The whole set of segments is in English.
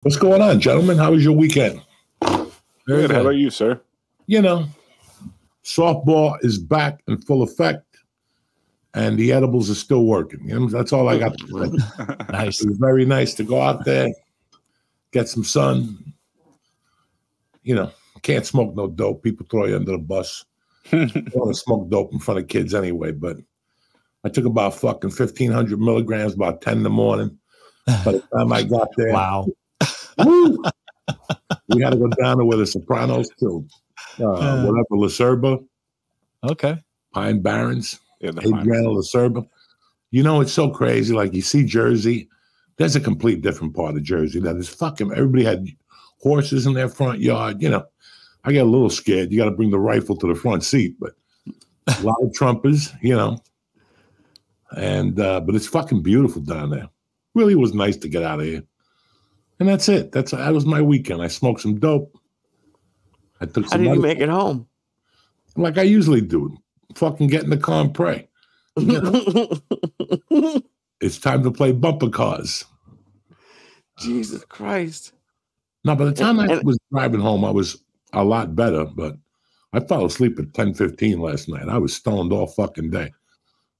What's going on, gentlemen? How was your weekend? Very good. How about you, sir? You know, softball is back in full effect, and the edibles are still working. You know, that's all I got to say. Nice. It was very nice to go out there, get some sun. You know, can't smoke no dope. People throw you under the bus. I don't want to smoke dope in front of kids anyway, but I took about fucking 1,500 milligrams about 10 in the morning. By the time I got there, Wow. woo, we had to go down to where the Sopranos killed. Whatever, La Cerba. Okay. Pine Barrens. Yeah, the Adriana La Cerba. You know, it's so crazy. Like, you see Jersey. There's a complete different part of Jersey that is fucking, everybody had horses in their front yard. You know, I get a little scared. You got to bring the rifle to the front seat, but a lot of Trumpers, you know. And, but it's fucking beautiful down there. Really was nice to get out of here. And that's it. That was my weekend. I smoked some dope. I took How some did you make it home? like I usually do. Fucking get in the car and pray. It's time to play bumper cars. Jesus Christ. Now, by the time I was driving home, I was a lot better, but I fell asleep at 10:15 last night. I was stoned all fucking day.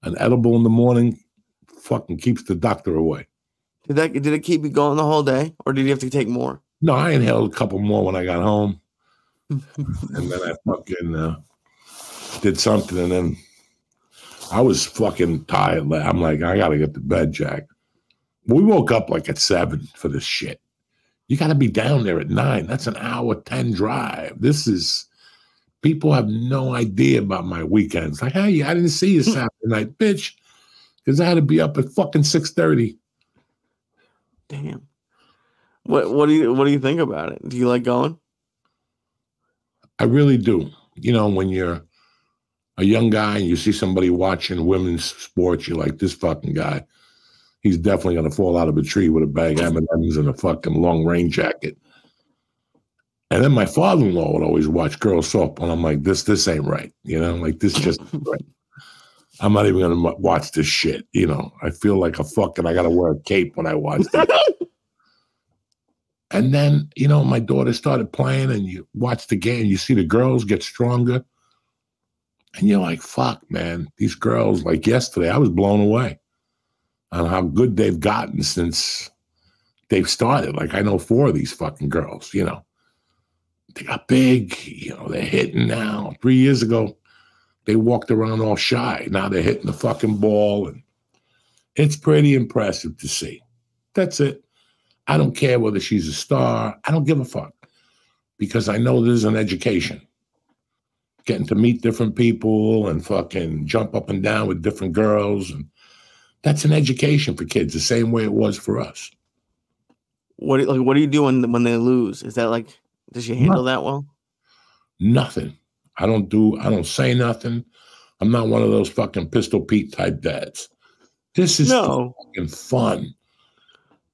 An edible in the morning fucking keeps the doctor away. Did it keep you going the whole day, or did you have to take more? No, I inhaled a couple more when I got home. And then I fucking did something, and then I was fucking tired. I'm like, I gotta get to bed, Jack. We woke up like at 7 for this shit. You gotta be down there at 9. That's an hour 10 drive. People have no idea about my weekends. Like, hey, I didn't see you Saturday night, bitch, because I had to be up at fucking 6:30. Damn. What do you think about it? Do you like going? I really do. You know, when you're a young guy and you see somebody watching women's sports, you're like, this fucking guy, he's definitely going to fall out of a tree with a bag of M&Ms and a fucking long rain jacket. And then my father-in-law would always watch girls softball, and I'm like, this ain't right. You know, like, this just ain't right. I'm not even going to watch this shit. You know, I feel like I got to wear a cape when I watch it. And then, you know, my daughter started playing, and you watch the game, you see the girls get stronger. And you're like, fuck, man, these girls, like yesterday, I was blown away on how good they've gotten since they've started. Like, I know 4 of these fucking girls, you know. They got big, you know, they're hitting now. 3 years ago, they walked around all shy. Now they're hitting the fucking ball, and it's pretty impressive to see. That's it. I don't care whether she's a star. I don't give a fuck, because I know there's an education. Getting to meet different people and fucking jump up and down with different girls, and that's an education for kids, the same way it was for us. What do you do when they lose? Is that like, does she handle that well? Nothing. I don't say nothing. I'm not one of those fucking Pistol Pete type dads. This is fucking fun.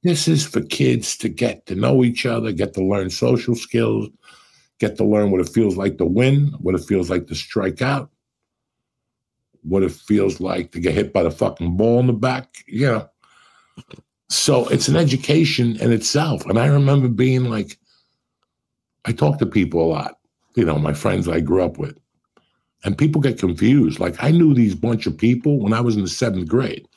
This is for kids to get to know each other, get to learn social skills, get to learn what it feels like to win, what it feels like to strike out, what it feels like to get hit by the fucking ball in the back, you know. So it's an education in itself. And I remember being like, I talk to people a lot, you know, my friends I grew up with, and people get confused. Like, I knew these bunch of people when I was in the 7th grade,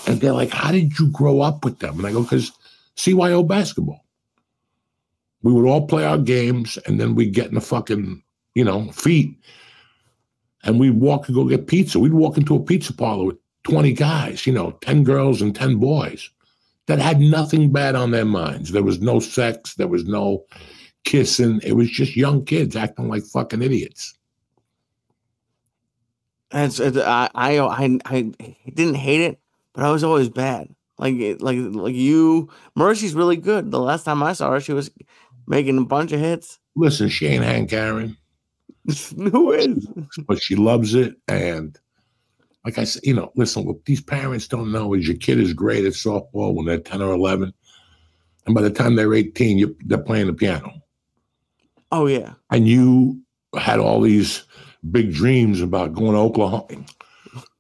and they're like, how did you grow up with them? And I go, because CYO basketball. We would all play our games, and then we'd get in the fucking, you know, feet, and we'd walk to go get pizza. We'd walk into a pizza parlor with 20 guys, you know, 10 girls and 10 boys that had nothing bad on their minds. There was no sex. There was no kissing. It was just young kids acting like fucking idiots. And I didn't hate it, but I was always bad. Like you, Mercy's really good. The last time I saw her, she was making a bunch of hits. Listen, she ain't Hank Aaron. Who is? But she loves it. And like I said, you know, listen, what these parents don't know is your kid is great at softball when they're 10 or 11. And by the time they're 18, they're playing the piano. Oh, yeah. And you had all these big dreams about going to Oklahoma.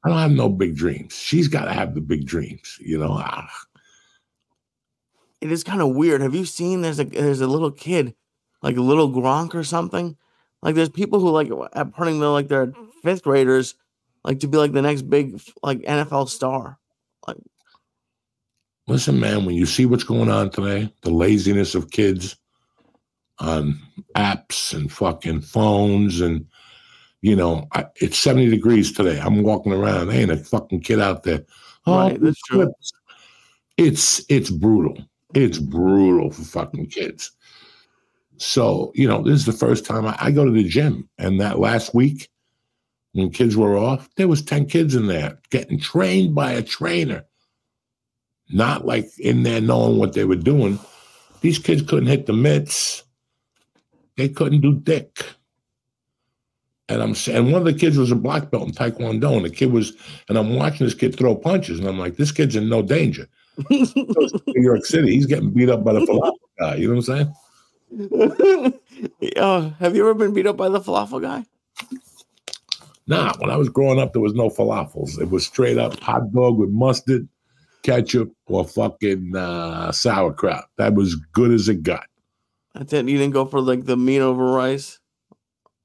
I don't have no big dreams. She's got to have the big dreams, you know. it is kind of weird. Have you seen there's a little kid, like a little Gronk or something? Like there's people who like at putting their like their fifth graders like to be like the next big like NFL star. Like, listen, man, when you see what's going on today, the laziness of kids on apps and fucking phones, and it's 70 degrees today. I'm walking around. There ain't a fucking kid out there. Oh, right, that's true. It's brutal. It's brutal for fucking kids. So, this is the first time I go to the gym. And that last week, when kids were off, there was 10 kids in there getting trained by a trainer. Not like in there knowing what they were doing. These kids couldn't hit the mitts. They couldn't do dick. And I'm saying, one of the kids was a black belt in Taekwondo, and the kid was, and I'm watching this kid throw punches, and I'm like, this kid's in no danger. New York City, he's getting beat up by the falafel guy. You know what I'm saying? Have you ever been beat up by the falafel guy? Nah, when I was growing up, there was no falafels. It was straight up hot dog with mustard, ketchup, or fucking sauerkraut. That was good as it got. That's it. You didn't go for like the meat over rice?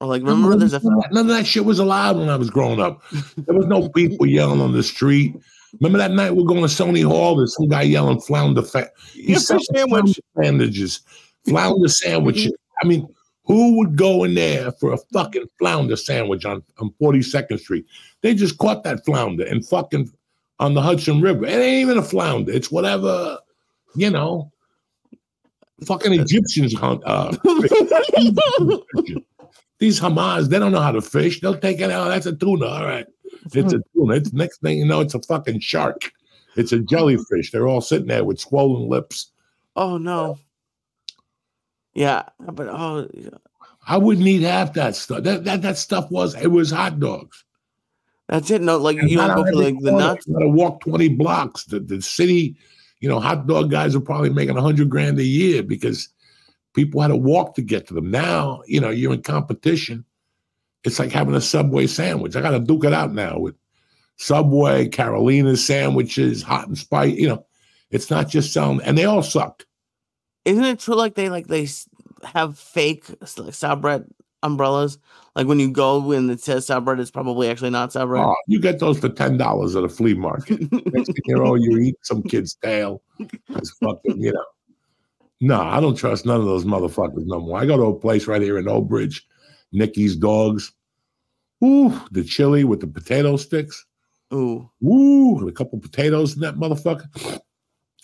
Or like, remember there's none of that shit was allowed when I was growing up. There was no people yelling on the street. Remember that night we're going to Sony Hall, there's some guy yelling flounder sandwiches. Flounder sandwiches. I mean, who would go in there for a fucking flounder sandwich on 42nd Street? They just caught that flounder and fucking on the Hudson River. It ain't even a flounder. It's whatever, fucking Egyptians hunt. These Hamas, they don't know how to fish. They'll take it out. That's a tuna. All right. It's a tuna. It's next thing you know, it's a fucking shark. It's a jellyfish. They're all sitting there with swollen lips. Oh no. Yeah, but I wouldn't eat half that stuff. That stuff it was hot dogs. That's it. No, like you don't go for like the nuts. You gotta walk 20 blocks. The city, hot dog guys are probably making $100,000 a year because people had to walk to get to them. Now, you're in competition. It's like having a Subway sandwich. I got to duke it out now with Subway, Carolina's sandwiches, hot and spicy. It's not just selling, and they all suck. Isn't it true? Like they have fake like sour bread umbrellas. Like when you go and it says sour bread, it's probably actually not sour bread. Oh, you get those for $10 at a flea market. Next thing you know, you eat some kid's tail. It's fucking, No, I don't trust none of those motherfuckers no more. I go to a place right here in Old Bridge, Nikki's Dogs. Ooh, the chili with the potato sticks. Ooh, a couple potatoes in that motherfucker.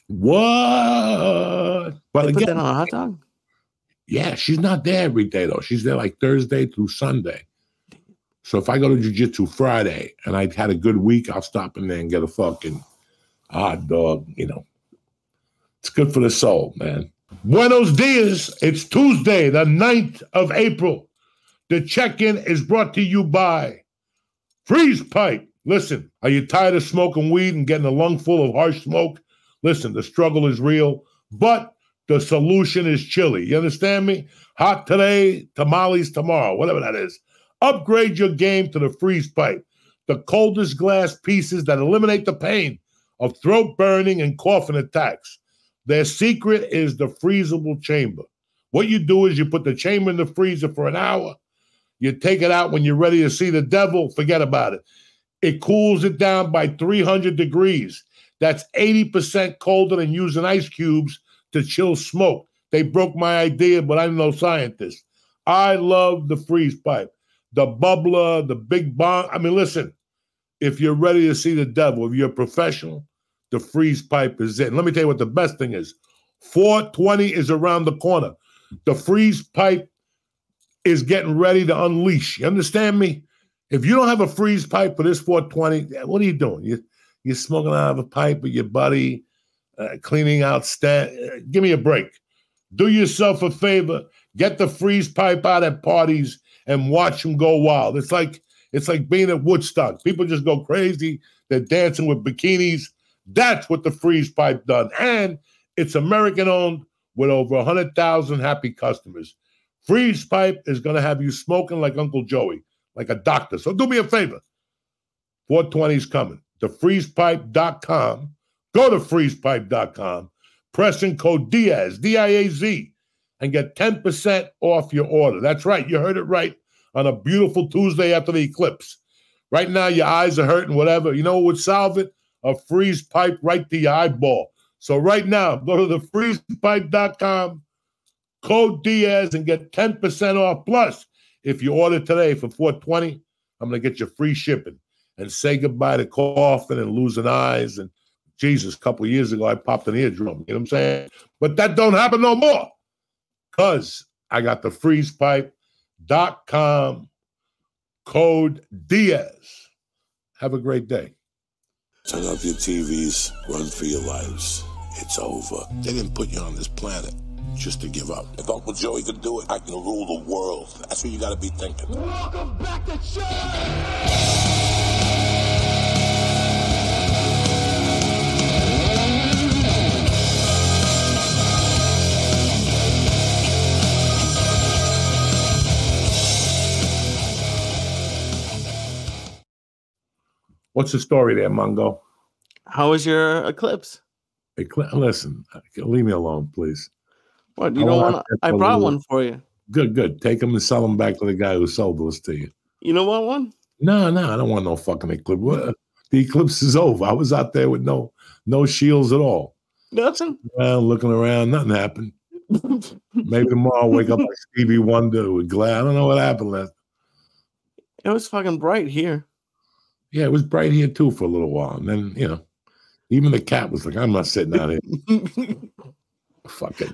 What? But they again, put that on a hot dog? Yeah, she's not there every day though. She's there like Thursday through Sunday. So if I go to jiu-jitsu Friday and I had a good week, I'll stop in there and get a fucking hot dog. It's good for the soul, man. Buenos dias. It's Tuesday, the 9th of April. The check-in is brought to you by Freeze Pipe. Listen, are you tired of smoking weed and getting a lung full of harsh smoke? Listen, the struggle is real, but the solution is chili. You understand me? Hot today, tamales tomorrow, whatever that is. Upgrade your game to the Freeze Pipe, the coldest glass pieces that eliminate the pain of throat burning and coughing attacks. Their secret is the freezable chamber. What you do is you put the chamber in the freezer for an hour. You take it out when you're ready to see the devil. Forget about it. It cools it down by 300 degrees. That's 80% colder than using ice cubes to chill smoke. They broke my idea, but I'm no scientist. I love the Freeze Pipe. The bubbler, the big bong. I mean, listen, if you're ready to see the devil, if you're a professional, the Freeze Pipe is it. And let me tell you what the best thing is. 420 is around the corner. The Freeze Pipe is getting ready to unleash. You understand me? If you don't have a Freeze Pipe for this 420, what are you doing? You're smoking out of a pipe with your buddy, cleaning out give me a break. Do yourself a favor. Get the Freeze Pipe out at parties and watch them go wild. It's like being at Woodstock. People just go crazy. They're dancing with bikinis. That's what the Freeze Pipe done. And it's American-owned with over 100,000 happy customers. Freeze Pipe is going to have you smoking like Uncle Joey, like a doctor. So do me a favor. 420's coming. TheFreezePipe.com. Go to freezepipe.com. pressing code Diaz, D-I-A-Z, and get 10% off your order. That's right. You heard it right on a beautiful Tuesday after the eclipse. Right now, your eyes are hurting, whatever. You know what would solve it? A freeze pipe right to your eyeball. So right now, go to thefreezepipe.com, code Diaz, and get 10% off. Plus, if you order today for $4.20, I'm going to get you free shipping. And say goodbye to coughing and losing eyes. And Jesus, a couple of years ago, I popped an eardrum. You know what I'm saying? But that don't happen no more. Because I got the freezepipe.com, code Diaz. Have a great day. Turn off your TVs, run for your lives. It's over. They didn't put you on this planet just to give up. If Uncle Joey can do it, I can rule the world. That's what you got to be thinking. Welcome back to Syatt! What's the story there, Mungo? How was your eclipse? Listen, leave me alone, please. What, you don't want? I brought one for you. Good. Take them and sell them back to the guy who sold those to you. You don't want one? No, I don't want no fucking eclipse. The eclipse is over. I was out there with no shields at all. Nothing? Looking around, nothing happened. Maybe tomorrow I'll wake up like Stevie Wonder with glare. I don't know what happened last. It was fucking bright here. Yeah, it was bright here too for a little while. And then, even the cat was like, I'm not sitting out here. Fuck it.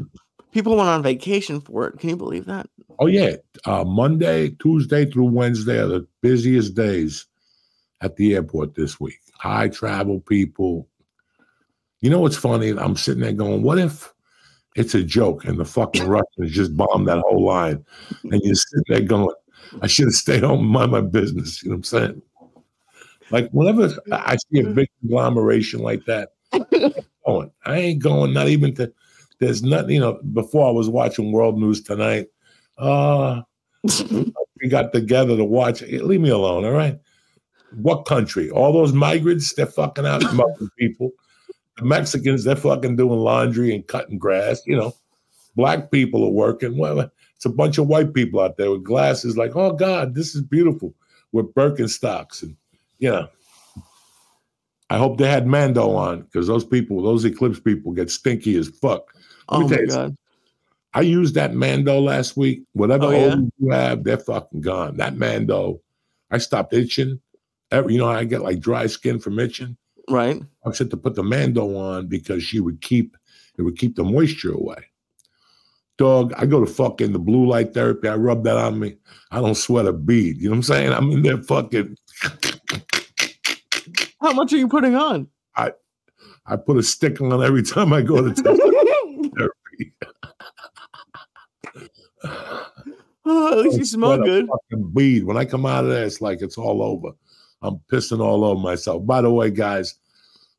People went on vacation for it. Can you believe that? Oh, yeah. Monday, Tuesday through Wednesday are the busiest days at the airport this week. High travel people. You know what's funny? I'm sitting there going, what if it's a joke and the fucking Russians just bombed that whole line? And you're sitting there going, I should have stayed home and mind my business. You know what I'm saying? Like, whenever I see a big conglomeration like that, I ain't going, not even to, there's nothing, before I was watching World News Tonight, we got together to watch, leave me alone, all right? What country? All those migrants, they're fucking out smoking people. The Mexicans, they're fucking doing laundry and cutting grass, Black people are working. Well, it's a bunch of white people out there with glasses like, oh, God, this is beautiful, with Birkenstocks and, I hope they had Mando on because those eclipse people get stinky as fuck. Oh my God. I used that Mando last week. Whatever odors you have, they're fucking gone. That Mando, I stopped itching. I get like dry skin from itching. Right. I said to put the Mando on because it would keep the moisture away. Dog, I go to fucking the blue light therapy. I rub that on me. I don't sweat a bead. You know what I'm saying? I'm in there fucking. How much are you putting on? I put a stick on every time I go to therapy. At least you smell good. Fucking bead. When I come out of there, it's like it's all over. I'm pissing all over myself. By the way, guys,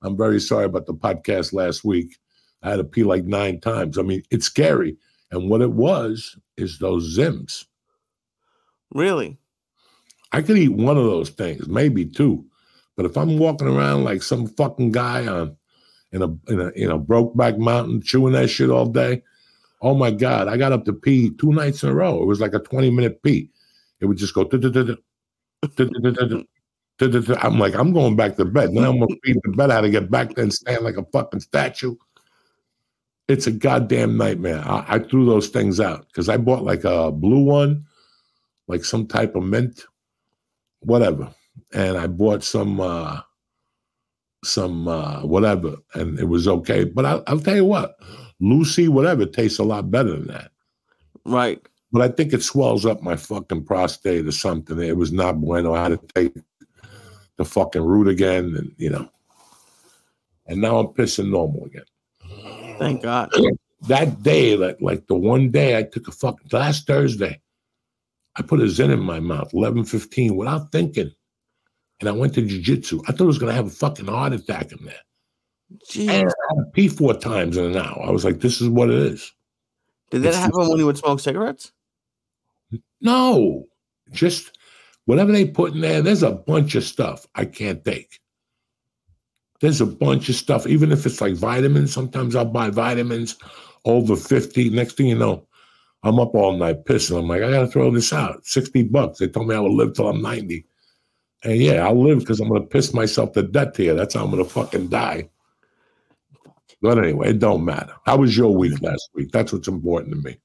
I'm very sorry about the podcast last week. I had to pee like 9 times. I mean, it's scary. And what it was is those Zims. Really? I could eat one of those things, maybe 2. But if I'm walking around like some fucking guy in a Brokeback Mountain chewing that shit all day, oh my God, I got up to pee 2 nights in a row. It was like a 20-minute pee. It would just go. I'm like, I'm going back to bed. Now I'm gonna feed the bed. I had to get back there and stand like a fucking statue. It's a goddamn nightmare. I threw those things out because I bought like a blue one, like some type of mint, whatever. And I bought some whatever, and it was okay. But I'll tell you what, Lucy, whatever, tastes a lot better than that. Right. But I think it swells up my fucking prostate or something. It was not bueno. I had to take the fucking root again, and and now I'm pissing normal again. Thank God. That day, like the one day I took last Thursday, I put a Zen in my mouth, 11:15, without thinking. And I went to jiu-jitsu. I thought I was going to have a fucking heart attack in there. Jeez. And I had to pee 4 times in an hour. I was like, this is what it is. Did that happen when you would smoke cigarettes? No. Just whatever they put in there, there's a bunch of stuff I can't take. There's a bunch of stuff, even if it's like vitamins. Sometimes I'll buy vitamins over 50. Next thing you know, I'm up all night pissing. I'm like, I got to throw this out. $60. They told me I would live till I'm 90. And yeah, I'll live because I'm going to piss myself to death here. That's how I'm going to fucking die. But anyway, it don't matter. How was your week last week? That's what's important to me.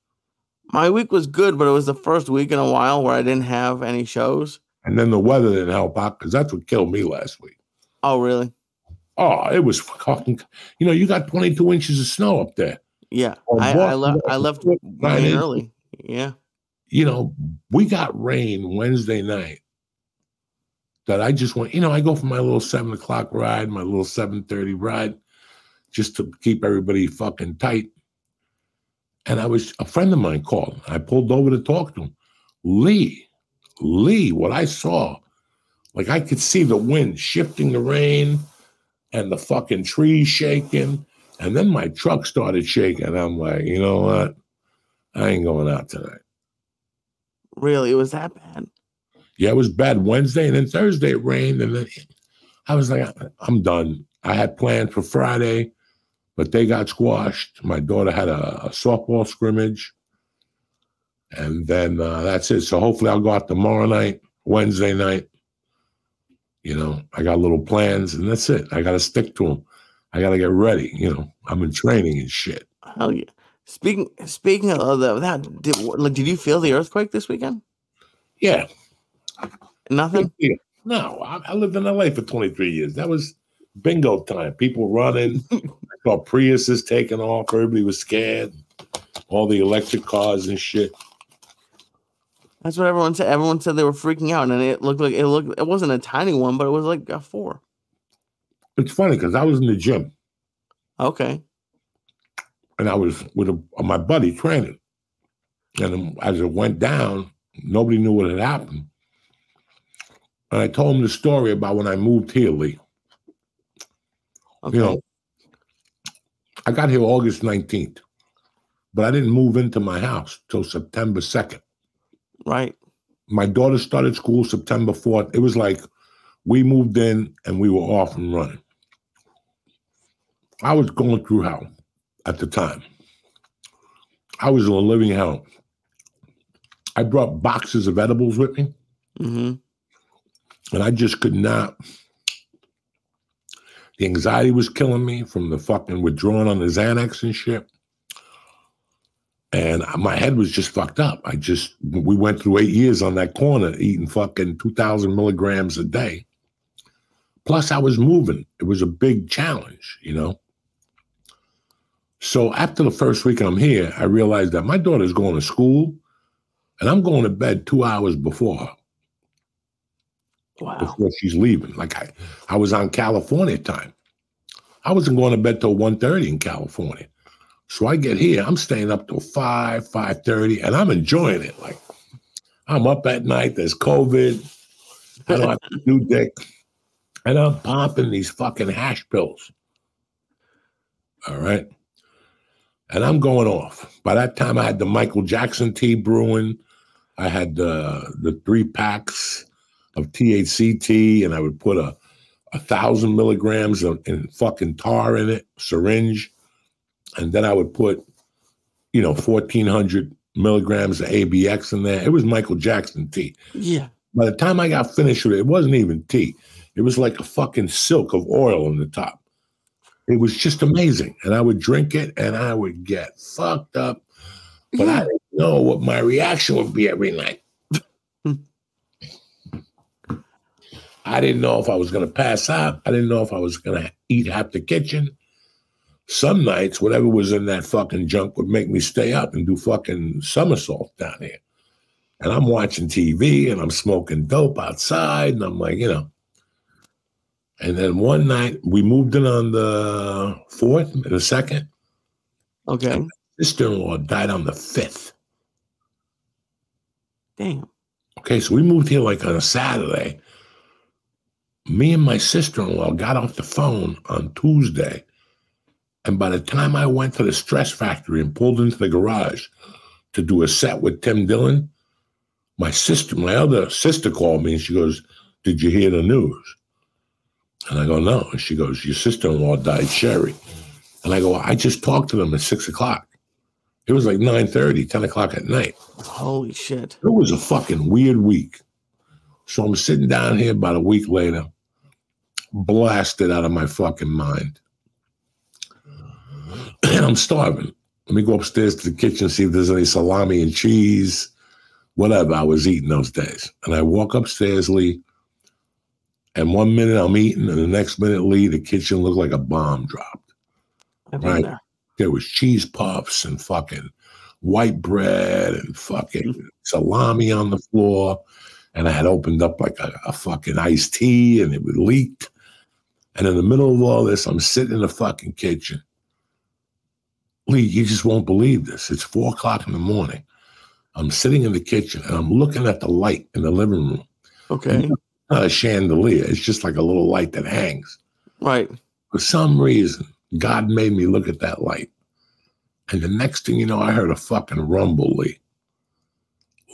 My week was good, but it was the first week in a while where I didn't have any shows. And then the weather didn't help out because that's what killed me last week. Oh, really? Oh, it was fucking, you got 22 inches of snow up there. Yeah. I left rain early. Yeah. We got rain Wednesday night that I just went, I go for my little 7 o'clock ride, my little 7:30 ride, just to keep everybody fucking tight. And a friend of mine called. I pulled over to talk to him. Lee, what I saw, like I could see the wind shifting the rain and the fucking trees shaking. And then my truck started shaking. And I'm like, you know what? I ain't going out tonight. Really? It was that bad? Yeah, it was bad Wednesday. And then Thursday it rained. And then I was like, I'm done. I had planned for Friday, but they got squashed. My daughter had a softball scrimmage. And then that's it. So hopefully I'll go out tomorrow night, Wednesday night. I got little plans, and that's it. I got to stick to them. I got to get ready. I'm in training and shit. Hell yeah. Speaking of that, did you feel the earthquake this weekend? Yeah. Nothing? Yeah. No, I lived in LA for 23 years. That was bingo time. People running. I saw Priuses taking off. Everybody was scared. All the electric cars and shit. That's what everyone said. Everyone said they were freaking out, and it wasn't a tiny one, but it was like a 4. It's funny because I was in the gym. Okay. And I was with my buddy training. And as it went down, nobody knew what had happened. And I told him the story about when I moved here, Lee. Okay. I got here August 19th, but I didn't move into my house till September 2nd. Right. My daughter started school September 4th. It was like we moved in and we were off and running. I was going through hell at the time. I was in a living hell. I brought boxes of edibles with me. Mm-hmm. And I just could not. The anxiety was killing me from the fucking withdrawing on the Xanax and shit. And my head was just fucked up. We went through 8 years on that corner eating fucking 2,000 milligrams a day. Plus I was moving. It was a big challenge, So after the first week I'm here, I realized that my daughter's going to school and I'm going to bed 2 hours before her. Wow. Before she's leaving. Like I was on California time. I wasn't going to bed till 1:30 in California. So I get here, I'm staying up till 5:30, and I'm enjoying it. Like, I'm up at night, there's COVID, I don't have to do dick, and I'm popping these fucking hash pills. All right? And I'm going off. By that time, I had the Michael Jackson tea brewing. I had the 3 packs of THC tea, and I would put 1,000 milligrams in fucking tar in it, syringe. And then I would put, 1,400 milligrams of ABX in there. It was Michael Jackson tea. Yeah. By the time I got finished with it, it wasn't even tea. It was like a fucking silk of oil on the top. It was just amazing. And I would drink it and I would get fucked up. But I didn't know what my reaction would be every night. I didn't know if I was going to pass out. I didn't know if I was going to eat half the kitchen. Some nights, whatever was in that fucking junk would make me stay up and do fucking somersaults down here. And I'm watching TV and I'm smoking dope outside. And I'm like, And then one night, we moved in on the 4th and the 2nd. Okay. And my sister-in-law died on the 5th. Damn. Okay, so we moved here like on a Saturday. Me and my sister-in-law got off the phone on Tuesday. And by the time I went to the Stress Factory and pulled into the garage to do a set with Tim Dillon, my other sister called me and she goes, "Did you hear the news?" And I go, no. And she goes, your sister-in-law died, Sherry. And I go, I just talked to them at 6 o'clock. It was like 9:30, 10 o'clock at night. Holy shit. It was a fucking weird week. So I'm sitting down here about a week later, blasted out of my fucking mind. And I'm starving. Let me go upstairs to the kitchen, see if there's any salami and cheese, whatever I was eating those days. And I walk upstairs, Lee, and 1 minute I'm eating, and the next minute, Lee, the kitchen looked like a bomb dropped. Right? There was cheese puffs and fucking white bread and fucking salami on the floor. And I had opened up like a fucking iced tea, and it would leaked. And in the middle of all this, I'm sitting in the fucking kitchen. Lee, you just won't believe this. It's 4 o'clock in the morning. I'm sitting in the kitchen, and I'm looking at the light in the living room. Okay. It's not a chandelier. It's just like a little light that hangs. Right. For some reason, God made me look at that light. And the next thing you know, I heard a fucking rumble, Lee.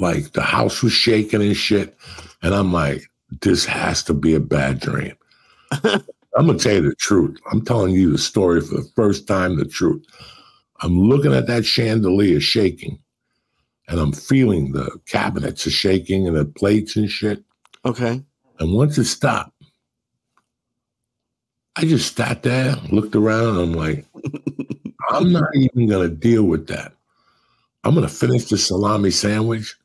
Like the house was shaking and shit. And I'm like, this has to be a bad dream. I'm going to tell you the truth. I'm telling you the story for the first time, the truth. I'm looking at that chandelier shaking, and I'm feeling the cabinets are shaking and the plates and shit. Okay. And once it stopped, I just sat there, looked around, and I'm like, I'm not even going to deal with that. I'm going to finish the salami sandwich.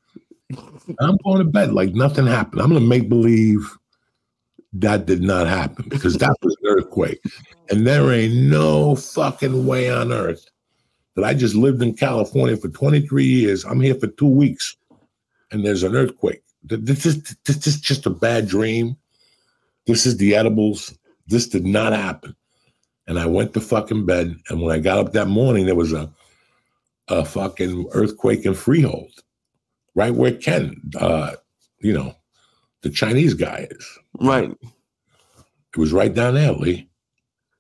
And I'm going to bed like nothing happened. I'm going to make believe that did not happen, because that was an earthquake. And there ain't no fucking way on earth that I just lived in California for 23 years. I'm here for 2 weeks, and there's an earthquake. This is just a bad dream. This is the edibles. This did not happen. And I went to fucking bed, and when I got up that morning, there was a fucking earthquake in Freehold, right where Ken, the Chinese guy is. Right. It was right down there, Lee.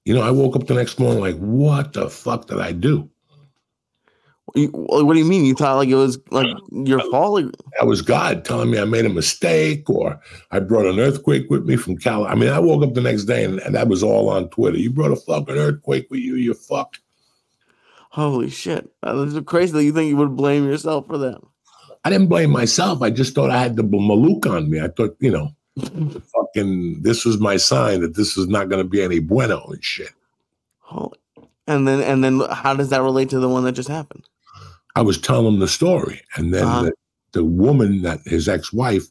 I woke up the next morning like, what the fuck did I do? What do you mean? You thought like it was like your fault? That was God telling me I made a mistake, or I brought an earthquake with me from Cal. I mean, I woke up the next day and that was all on Twitter. You brought a fucking earthquake with you, you fuck. Holy shit. That's crazy that you think you would blame yourself for that. I didn't blame myself. I just thought I had the malouk on me. I thought, fucking, this was my sign that this was not going to be any bueno and shit. And then how does that relate to the one that just happened? I was telling him the story. And then the woman, that his ex-wife,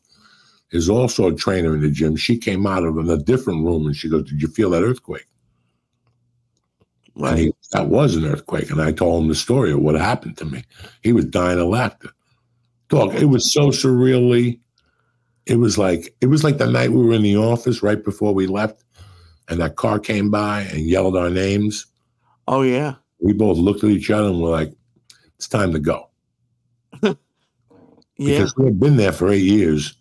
is also a trainer in the gym. She came out of a different room and she goes, did you feel that earthquake? Right. And that was an earthquake. And I told him the story of what happened to me. He was dying of laughter. Dog, it was so surreal, Lee. It was like the night we were in the office right before we left, and that car came by and yelled our names. Oh, yeah. We both looked at each other and were like, it's time to go. Yeah. Because we had been there for 8 years.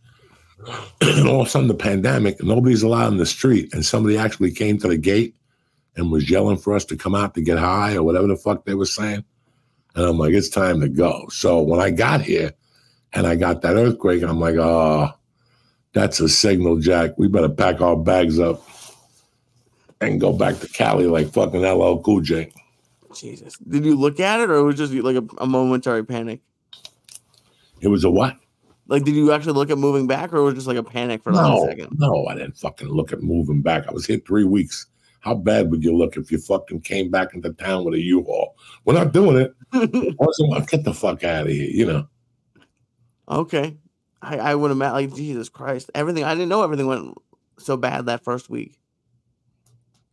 And all of a sudden, the pandemic, nobody's allowed in the street. And somebody actually came to the gate and was yelling for us to come out to get high or whatever the fuck they were saying. And I'm like, it's time to go. So when I got here and I got that earthquake, I'm like, oh, that's a signal, Jack. We better pack our bags up and go back to Cali like fucking LL Cool J. Jesus. Did you look at it, or it was just like a momentary panic? It was a what? Like, did you actually look at moving back, or was it just like a panic for like a second? No, I didn't fucking look at moving back. I was here 3 weeks. How bad would you look if you fucking came back into town with a U-Haul? We're not doing it. Get the fuck out of here, Okay. I would imagine, like, Jesus Christ. I didn't know everything went so bad that first week.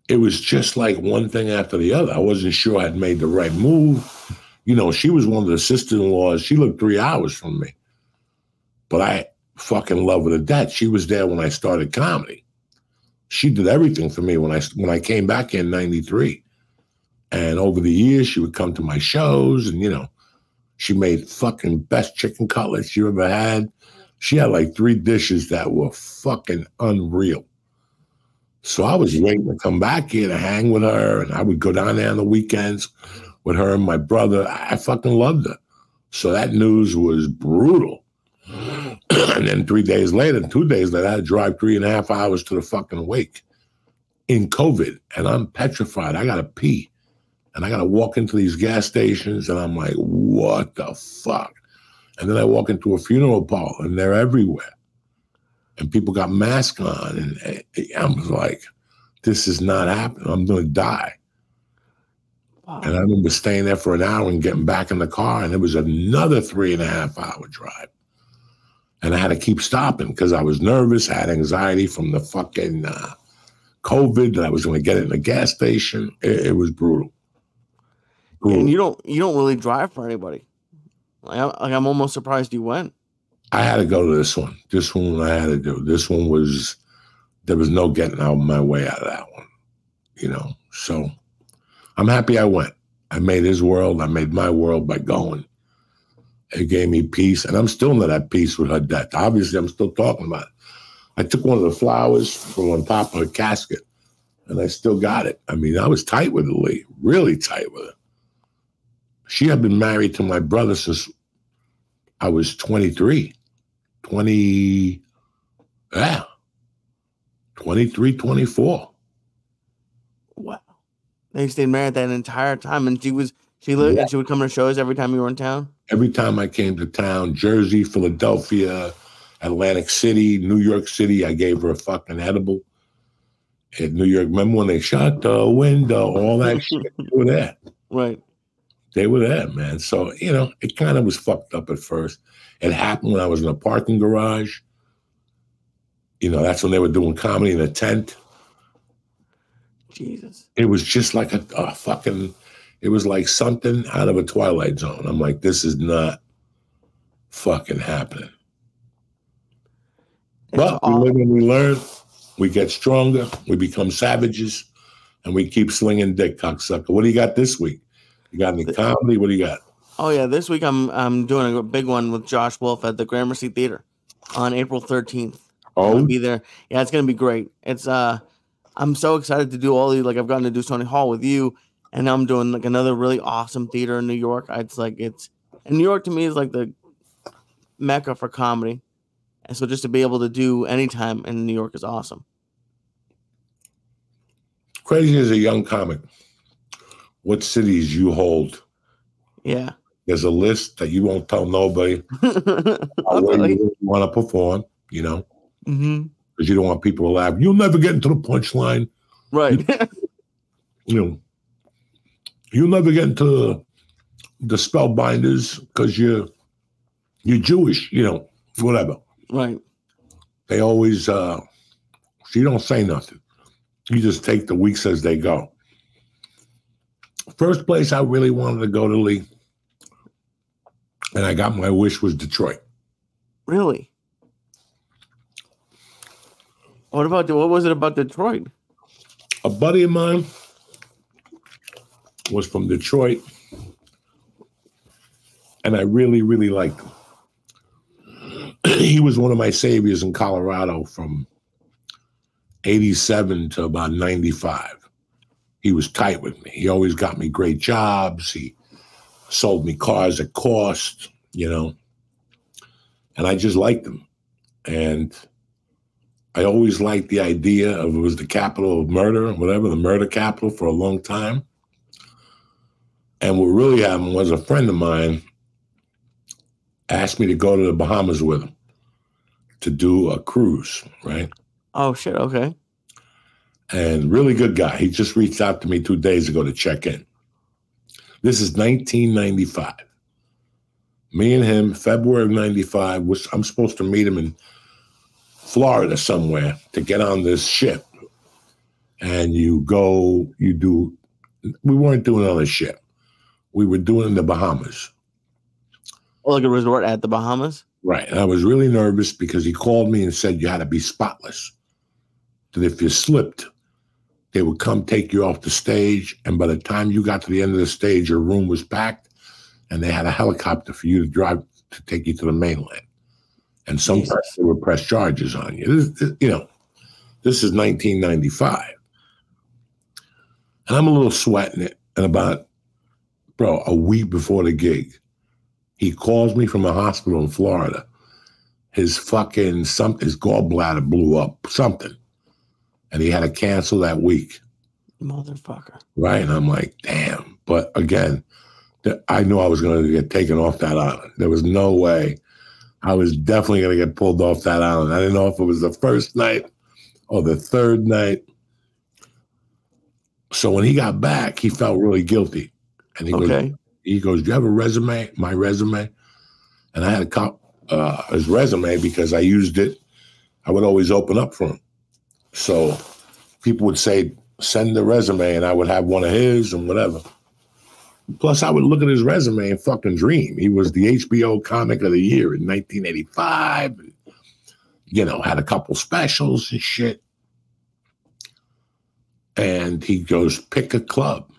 It was just like one thing after the other. I wasn't sure I'd made the right move. She was one of the sister-in-laws. She lived 3 hours from me. But I fucking love her to death. She was there when I started comedy. She did everything for me when I came back in 93. And over the years, she would come to my shows and, she made fucking best chicken cutlets you ever had. She had like 3 dishes that were fucking unreal. So I was waiting to come back here to hang with her, and I would go down there on the weekends with her and my brother. I fucking loved her. So that news was brutal. And then 2 days later, I had to drive 3.5 hours to the fucking wake. in COVID, and I'm petrified. I got to pee. And I got to walk into these gas stations, and I'm like, what the fuck? And then I walk into a funeral parlor, and they're everywhere. And people got masks on, and I was like, this is not happening. I'm going to die. Wow. And I remember staying there for an hour and getting back in the car, and it was another 3.5 hour drive. And I had to keep stopping because I was nervous. I had anxiety from the fucking COVID that I was going to get in the gas station. It was brutal. And you don't really drive for anybody. I'm almost surprised you went. I had to go to this one. This one I had to do. This one there was no getting out of my way out of that one, you know. So I'm happy I went. I made his world. I made my world by going. It gave me peace, and I'm still not at peace with her death. Obviously, I'm still talking about it. I took one of the flowers from on top of her casket, and I still got it. I mean, I was tight with her, Lee, really tight with her. She had been married to my brother since I was 23. 23, 24. Wow. They stayed married that entire time, and she would come to shows every time you were in town? Every time I came to town, Jersey, Philadelphia, Atlantic City, New York City, I gave her a fucking edible. In New York, remember when they shut the window, all that shit, they were there. Right. They were there, man. So, you know, it kind of was fucked up at first. It happened when I was in a parking garage. You know, that's when they were doing comedy in a tent. Jesus. It was just like a fucking, it was like something out of a Twilight Zone. I'm like, this is not fucking happening. But we live and we learn. We get stronger. We become savages. And we keep slinging dick, cocksucker. What do you got this week? You got any comedy? What do you got? Oh, yeah. This week I'm doing a big one with Josh Wolf at the Gramercy Theater on April 13th. Oh? I'll be there. Yeah, it's going to be great. It's I'm so excited to do all these. Like, I've gotten to do Stony Hall with you, and now I'm doing like another really awesome theater in New York. And New York to me is like the mecca for comedy. And so just to be able to do anytime in New York is awesome. Crazy as a young comic, what cities you hold. Yeah. There's a list that you won't tell nobody where you want to perform, you know, because you don't want people to laugh. You'll never get into the punchline. Right. You'll never get into the spellbinders because you're Jewish, you know, whatever. Right. They always, so you don't say nothing. You just take the weeks as they go. First place I really wanted to go to, Lee, and I got my wish, was Detroit. Really? What was it about Detroit? A buddy of mine was from Detroit, and I really, really liked him. He was one of my saviors in Colorado from 87 to about 95. He was tight with me. He always got me great jobs. He sold me cars at cost, you know, and I just liked him. And I always liked the idea of it was the capital of murder, whatever, the murder capital for a long time. And what really happened was a friend of mine asked me to go to the Bahamas with him to do a cruise, right? Oh, shit, okay. And really good guy. He just reached out to me 2 days ago to check in. This is 1995. Me and him, February of 95, I'm supposed to meet him in Florida somewhere to get on this ship. And we weren't doing on a ship. We were doing in the Bahamas. Oh, like a resort at the Bahamas? Right. And I was really nervous because he called me and said you had to be spotless. That if you slipped, they would come take you off the stage. And by the time you got to the end of the stage, your room was packed and they had a helicopter for you to drive to take you to the mainland. And sometimes they would press charges on you. This is 1995. And I'm a little sweating it. And about, a week before the gig, he calls me from a hospital in Florida. His gallbladder blew up, something. and he had to cancel that week. Motherfucker. Right? And I'm like, damn. But again, I knew I was going to get taken off that island. There was no way. I was definitely going to get pulled off that island. I didn't know if it was the first night or the third night. So when he got back, he felt really guilty. And he goes, do you have a resume? My resume? And I had his resume because I used it. I would always open up for him. So people would say, send the resume, and I would have one of his and whatever. Plus, I would look at his resume and fucking dream. He was the HBO Comic of the Year in 1985. And, you know, had a couple specials and shit. And he goes, pick a club.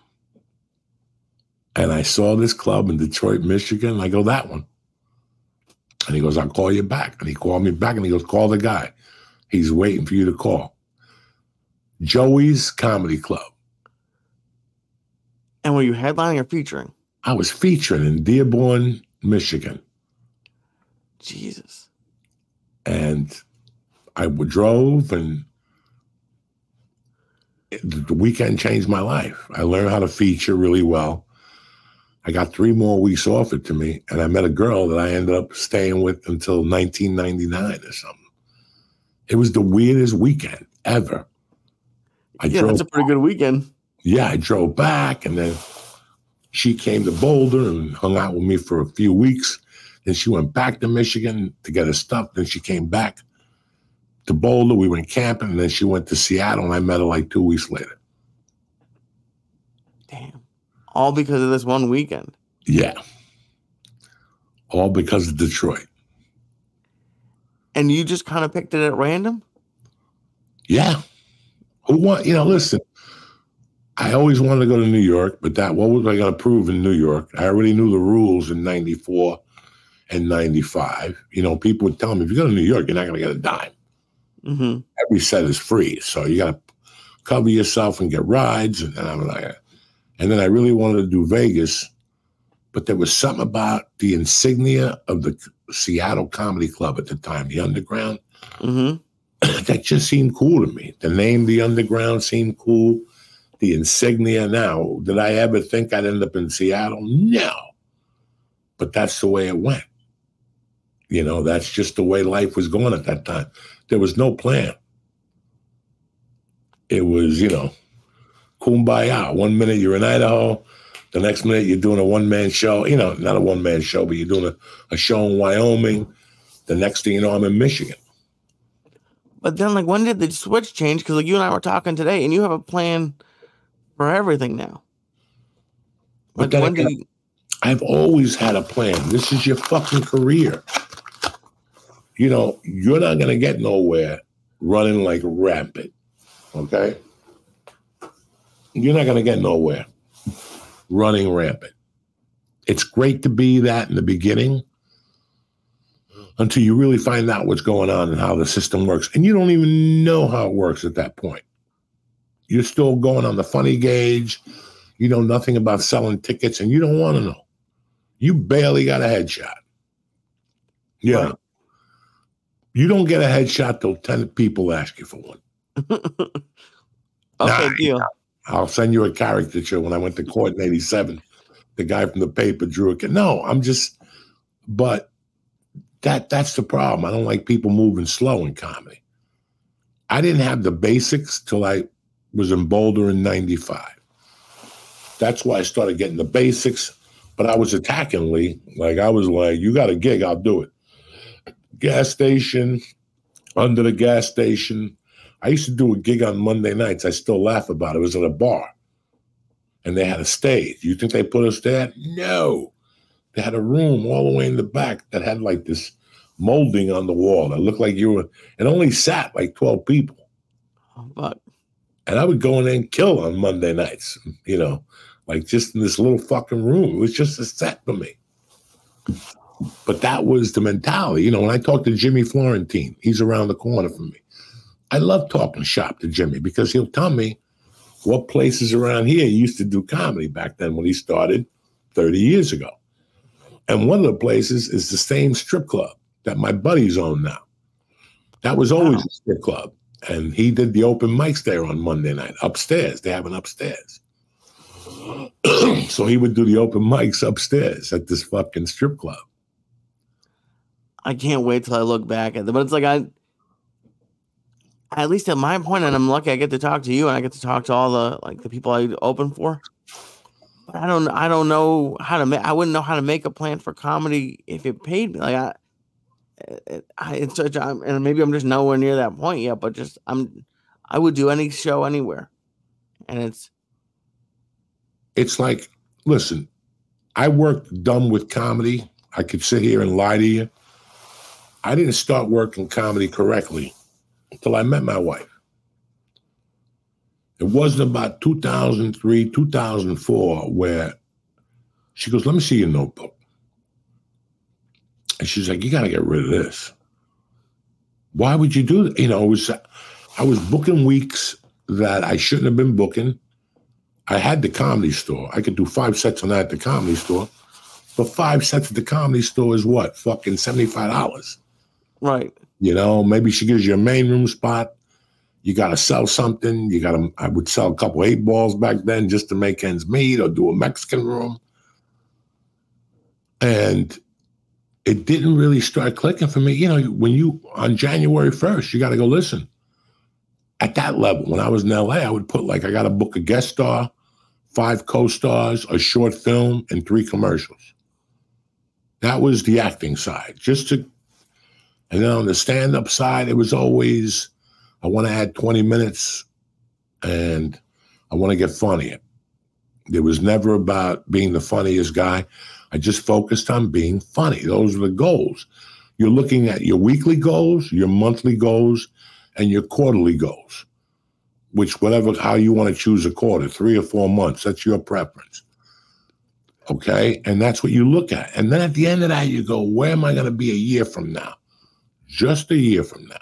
And I saw this club in Detroit, Michigan. I go, that one. And he goes, I'll call you back. And he called me back, and he goes, call the guy. He's waiting for you to call. Joey's Comedy Club. And were you headlining or featuring? I was featuring in Dearborn, Michigan. Jesus. And I drove, and the weekend changed my life. I learned how to feature really well. I got 3 more weeks offered to me, and I met a girl that I ended up staying with until 1999 or something. It was the weirdest weekend ever. That's a pretty good weekend. Yeah, I drove back, and then she came to Boulder and hung out with me for a few weeks. Then she went back to Michigan to get her stuff. Then she came back to Boulder. We went camping, and then she went to Seattle, and I met her like 2 weeks later. Damn. All because of this one weekend. Yeah. All because of Detroit. And you just kind of picked it at random? Yeah. Listen, I always wanted to go to New York, but what was I going to prove in New York? I already knew the rules in 94 and 95. You know, people would tell me, if you go to New York, you're not going to get a dime. Mm-hmm. Every set is free. So you got to cover yourself and get rides. And then I really wanted to do Vegas, but there was something about the insignia of the Seattle Comedy Club at the time, the Underground. Mm-hmm. That just seemed cool to me. The name, the Underground, seemed cool. The insignia. Now, did I ever think I'd end up in Seattle? No. But that's the way it went. You know, that's just the way life was going at that time. There was no plan. It was, kumbaya. 1 minute you're in Idaho. The next minute you're doing a one-man show. Not a one-man show, but you're doing a show in Wyoming. The next thing you know, I'm in Michigan. But then, when did the switch change? Because, you and I were talking today, and you have a plan for everything now. But then I've always had a plan. This is your fucking career. You're not going to get nowhere running like rampant, okay? You're not going to get nowhere running rampant. It's great to be that in the beginning until you really find out what's going on and how the system works. And you don't even know how it works at that point. You're still going on the funny gauge. You know nothing about selling tickets, and you don't want to know. You barely got a headshot. Yeah. Right. You don't get a headshot till 10 people ask you for one. Okay, deal. I'll send you a caricature. When I went to court in 87, the guy from the paper drew a... No, but that's the problem. I don't like people moving slow in comedy. I didn't have the basics till I was in Boulder in 95. That's why I started getting the basics, but I was attacking Lee. I was like, you got a gig, I'll do it. Gas station, under the gas station. I used to do a gig on Monday nights. I still laugh about it. It was at a bar, and they had a stage. You think they put us there? No. They had a room all the way in the back that had this molding on the wall that looked like you were, and only sat 12 people. Oh, fuck. And I would go in there and kill on Monday nights, just in this little fucking room. It was just a set for me. But that was the mentality. When I talk to Jimmy Florentine, he's around the corner from me. I love talking shop to Jimmy because he'll tell me what places around here used to do comedy back then when he started 30 years ago. And one of the places is the same strip club that my buddies own now. That was always a strip club. And he did the open mics there on Monday night, upstairs. They have an upstairs. So he would do the open mics upstairs at this fucking strip club. I can't wait till I look back at them. But it's like at least at my point, and I'm lucky I get to talk to you and I get to talk to all the people I open for. But I don't know how to I wouldn't know how to make a plan for comedy if it paid me. Like and maybe I'm just nowhere near that point yet, but I would do any show anywhere. And it's like, listen, I worked dumb with comedy. I could sit here and lie to you. I didn't start working comedy correctly until I met my wife. It wasn't about 2003, 2004 where she goes, let me see your notebook. And she's like, you got to get rid of this. Why would you do that? You know, I was booking weeks that I shouldn't have been booking. I had the Comedy Store. I could do 5 sets on that at the Comedy Store. But 5 sets at the Comedy Store is what? Fucking $75. Right. You know, maybe she gives you a main room spot. You got to sell something. I would sell a couple 8 balls back then just to make ends meet or do a Mexican room. And it didn't really start clicking for me. You know, on January 1st, you got to go listen. At that level, when I was in LA, I would put I got to book a guest star, 5 co-stars, a short film, and 3 commercials. That was the acting side. And then on the stand-up side, it was always, I want to add 20 minutes and I want to get funnier. It was never about being the funniest guy. I just focused on being funny. Those are the goals. You're looking at your weekly goals, your monthly goals, and your quarterly goals, how you want to choose a quarter, 3 or 4 months. That's your preference. Okay? And that's what you look at. And then at the end of that, you go, where am I going to be a year from now? Just a year from now.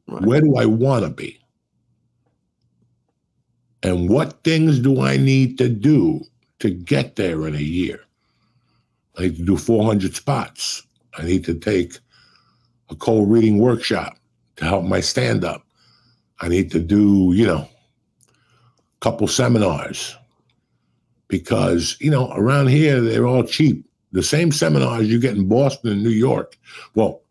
Right. Where do I want to be? And what things do I need to do to get there in a year? I need to do 400 spots. I need to take a cold reading workshop to help my stand-up. I need to do, a couple seminars. Because, around here, they're all cheap. The same seminars you get in Boston and New York. Well,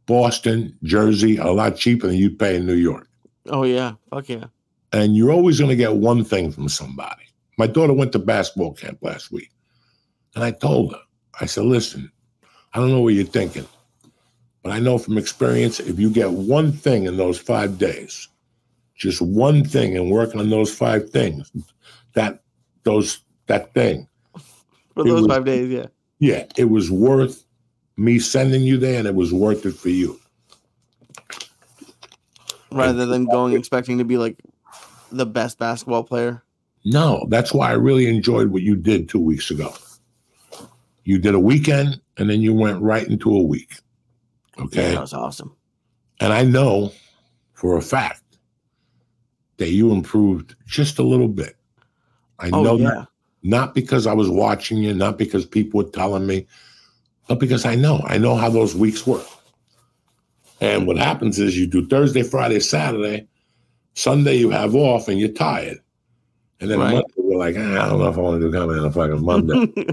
Boston, Jersey are a lot cheaper than you'd pay in New York. Oh, yeah. Fuck yeah. And you're always going to get one thing from somebody. My daughter went to basketball camp last week. And I told her, I said, listen, I don't know what you're thinking, but I know from experience, if you get one thing in those 5 days, just one thing and work on those 5 things, that thing. For those 5 days, yeah. Yeah, it was worth me sending you there, and it was worth it for you. Rather than going expecting to be the best basketball player? No, that's why I really enjoyed what you did 2 weeks ago. You did a weekend, and then you went right into a week. Okay? Yeah, that was awesome. And I know for a fact that you improved just a little bit. I know that. Not because I was watching you, not because people were telling me, but because I know how those weeks work. And what happens is you do Thursday, Friday, Saturday, Sunday you have off and you're tired. And then Monday you're like, I don't know if I want to do comedy on a fucking Monday.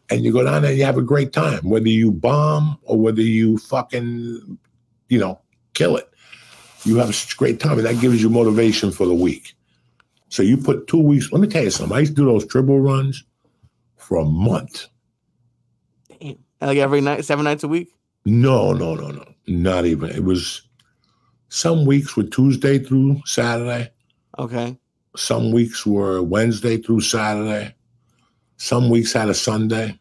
And you go down there and you have a great time, whether you bomb or whether you fucking, kill it. You have a great time, and that gives you motivation for the week. So you put 2 weeks. Let me tell you something. I used to do those triple runs for a month. Damn. Every night, 7 nights a week? No. Not even. It was some weeks were Tuesday through Saturday. Okay. Some weeks were Wednesday through Saturday. Some weeks had a Sunday.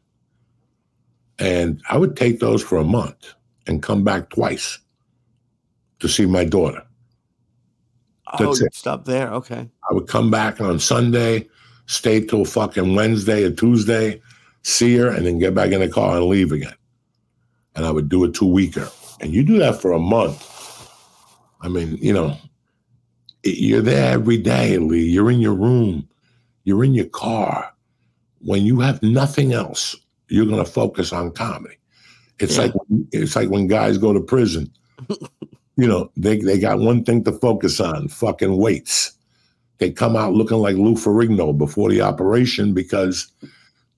And I would take those for a month and come back twice to see my daughter. That's it. Stop there. Okay. I would come back on Sunday, stay till fucking Wednesday or Tuesday, see her, and then get back in the car and leave again. And I would do a 2-weeker. And you do that for a month. I mean, you're there every day, Lee. You're in your room. You're in your car. When you have nothing else, you're going to focus on comedy. It's like when guys go to prison. they got one thing to focus on, fucking weights. They come out looking like Lou Ferrigno before the operation because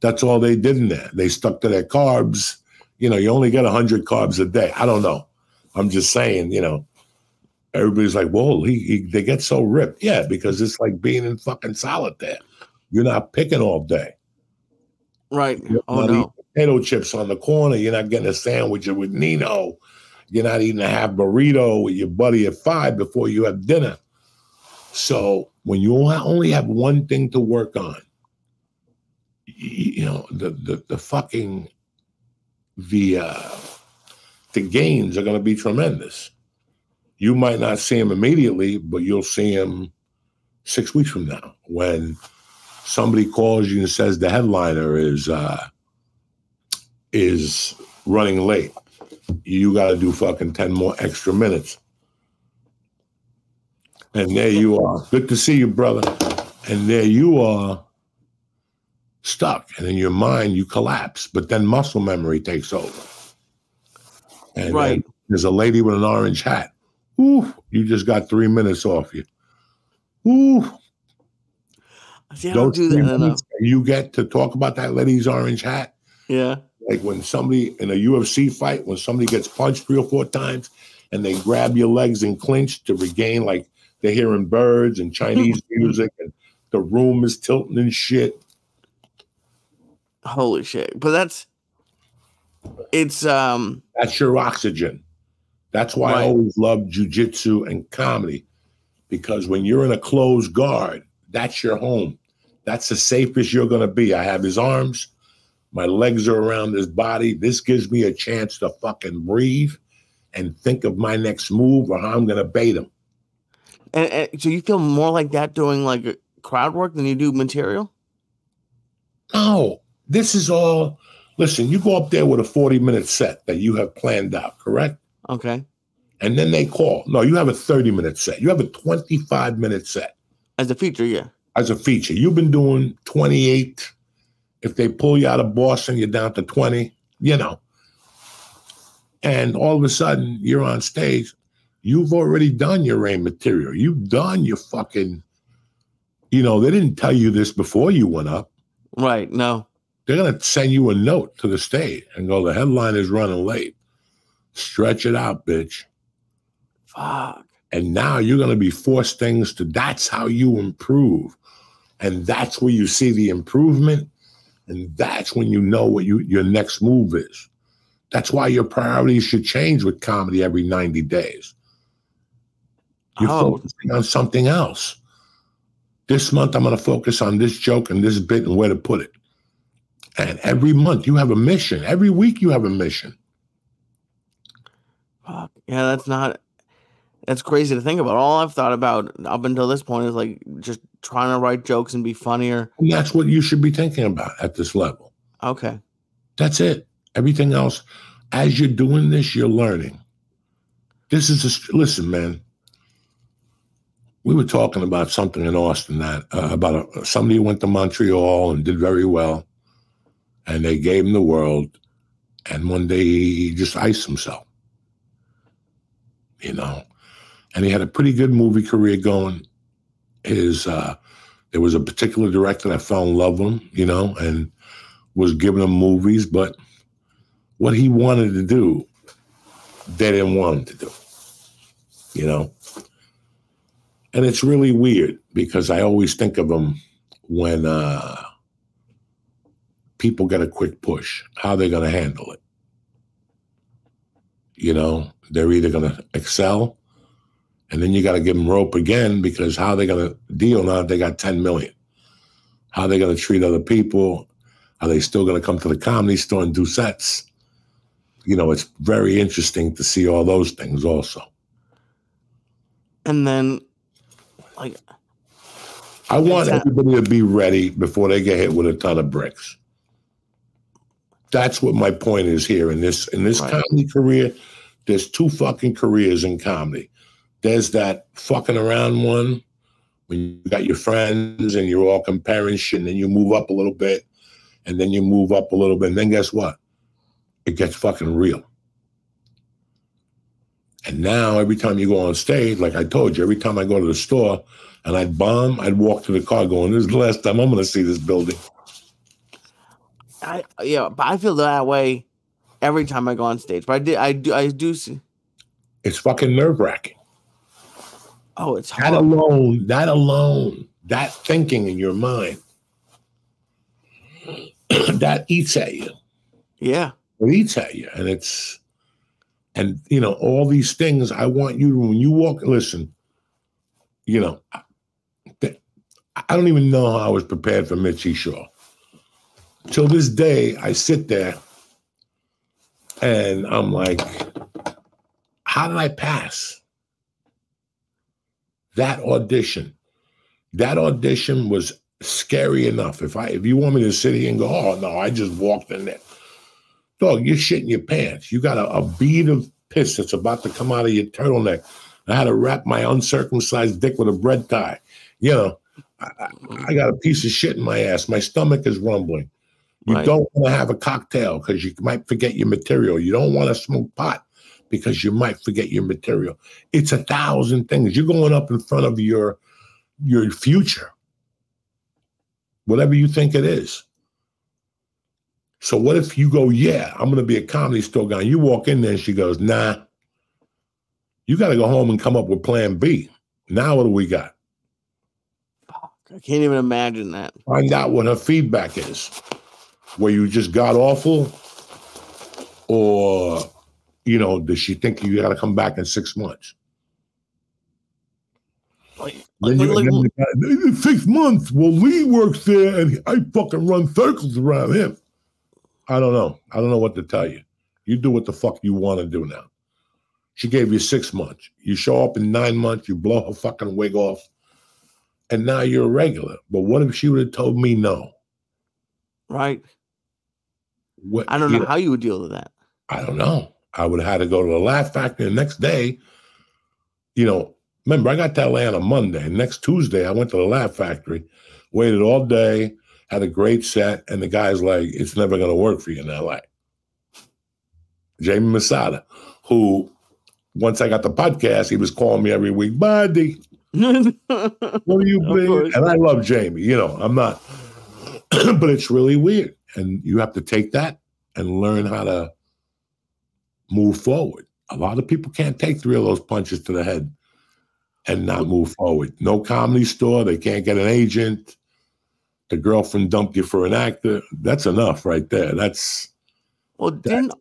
that's all they did in there. They stuck to their carbs. You only get 100 carbs a day. I don't know. I'm just saying, everybody's like, whoa, they get so ripped. Yeah, because it's like being in fucking solitaire. You're not picking all day. Right. You're not eating potato chips on the corner. You're not getting a sandwich with Nino. You're not eating a half burrito with your buddy at 5 before you have dinner. So when you only have one thing to work on, the fucking the gains are going to be tremendous. You might not see them immediately, but you'll see them 6 weeks from now when somebody calls you and says the headliner is running late. You got to do fucking 10 more extra minutes. And there you are. Good to see you, brother. And there you are, stuck. And in your mind, you collapse. But then muscle memory takes over. And right. There's a lady with an orange hat. Ooh, you just got 3 minutes off you. Ooh. See, I don't do that enough. You get to talk about that lady's orange hat. Yeah. Like when somebody in a UFC fight, when somebody gets punched 3 or 4 times and they grab your legs and clinch to regain, like they're hearing birds and Chinese music and the room is tilting and shit. Holy shit. But that's your oxygen. That's why I always love jujitsu and comedy, because when you're in a closed guard, that's your home. That's the safest you're going to be. I have his arms. My legs are around his body. This gives me a chance to fucking breathe and think of my next move or how I'm going to bait him. And so you feel more like that doing like crowd work than you do material? No, this is all. Listen, you go up there with a 40-minute set that you have planned out, correct? Okay. And then they call. No, you have a 30-minute set. You have a 25-minute set. As a feature, yeah. As a feature. You've been doing 28. If they pull you out of Boston, you're down to 20, And all of a sudden, you're on stage. You've already done your rain material. You've done your fucking, they didn't tell you this before you went up. Right, no. They're going to send you a note to the stage and go, the headline is running late. Stretch it out, bitch. Fuck. And now you're going to be forced things that's how you improve. And that's where you see the improvement. And that's when you know what your next move is. That's why your priorities should change with comedy every 90 days. You're focusing on something else. This month, I'm going to focus on this joke and this bit and where to put it. And every month, you have a mission. Every week, you have a mission. Fuck. Yeah, that's crazy to think about. All I've thought about up until this point is like just trying to write jokes and be funnier. And that's what you should be thinking about at this level. Okay. That's it. Everything else, as you're doing this, you're learning. Listen, man. We were talking about something in Austin about somebody who went to Montreal and did very well. And they gave him the world. And one day he just iced himself. And he had a pretty good movie career going. There was a particular director that fell in love with him, and was giving him movies, but what he wanted to do, they didn't want him to do, And it's really weird because I always think of him when people get a quick push, how they're going to handle it. They're either going to excel, and then you got to give them rope again, because how are they going to deal now that they got 10 million? How are they going to treat other people? Are they still going to come to the Comedy Store and do sets? It's very interesting to see all those things also. And then, I want everybody to be ready before they get hit with a ton of bricks. That's what my point is here in this comedy career. There's 2 fucking careers in comedy. There's that fucking around one when you got your friends and you're all comparing shit, and then you move up a little bit, and then you move up a little bit, and then guess what? It gets fucking real. And now every time you go on stage, like I told you, every time I go to the store and I'd bomb, I'd walk to the car going, this is the last time I'm going to see this building. But I feel that way every time I go on stage. But I do see. It's fucking nerve-wracking. Oh, it's hard. That alone, that thinking in your mind, that eats at you. Yeah. It eats at you. And you know, all these things, I want you to, when you walk, listen, you know, I don't even know how I was prepared for Mitzi Shaw. Till this day, I sit there and I'm like, how did I pass that audition? That audition was scary enough. If you want me to sit here and go, oh no, I just walked in there. Dog, you're shitting your pants. You got a bead of piss that's about to come out of your turtleneck. I had to wrap my uncircumcised dick with a bread tie. You know, I got a piece of shit in my ass. My stomach is rumbling. You don't want to have a cocktail because you might forget your material. You don't want to smoke pot because you might forget your material. It's 1,000 things. You're going up in front of your future, whatever you think it is. So what if you go, yeah, I'm going to be a comedy store guy. You walk in there and she goes, nah, you got to go home and come up with plan B. Now what do we got? I can't even imagine that. Find out what her feedback is. Where you just got awful, or, you know, does she think you got to come back in 6 months? Then 6 months. Well, Lee works there, and I fucking run circles around him. I don't know. I don't know what to tell you. You do what the fuck you want to do now. She gave you 6 months. You show up in 9 months, you blow her fucking wig off, and now you're a regular. But what if she would have told me no? Right. I don't know how you would deal with that. I don't know. I would have had to go to the Laugh Factory the next day. You know, remember, I got to LA on a Monday. Next Tuesday, I went to the Laugh Factory, waited all day, had a great set, and the guy's like, it's never going to work for you in LA. Jamie Masada, who, once I got the podcast, he was calling me every week, buddy, what are you doing? And I love Jamie. You know, I'm not, but it's really weird. And you have to take that and learn how to move forward. A lot of people can't take 3 of those punches to the head and not move forward. No comedy store. They can't get an agent. The girlfriend dumped you for an actor. That's enough right there. Well, didn't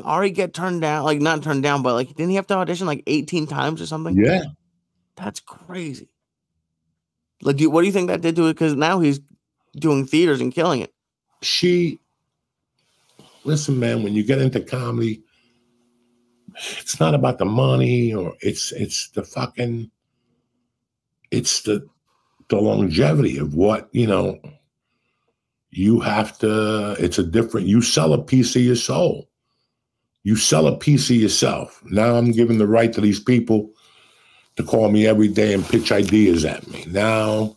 Ari get turned down? Like, not turned down, but like, didn't he have to audition like 18 times or something? Yeah. That's crazy. Like, what do you think that did to it? Because now he's doing theaters and killing it. Listen, man, when you get into comedy, it's not about the money, or it's the longevity of what, you know, you have to, you sell a piece of your soul. You sell a piece of yourself. Now I'm giving the right to these people to call me every day and pitch ideas at me. Now,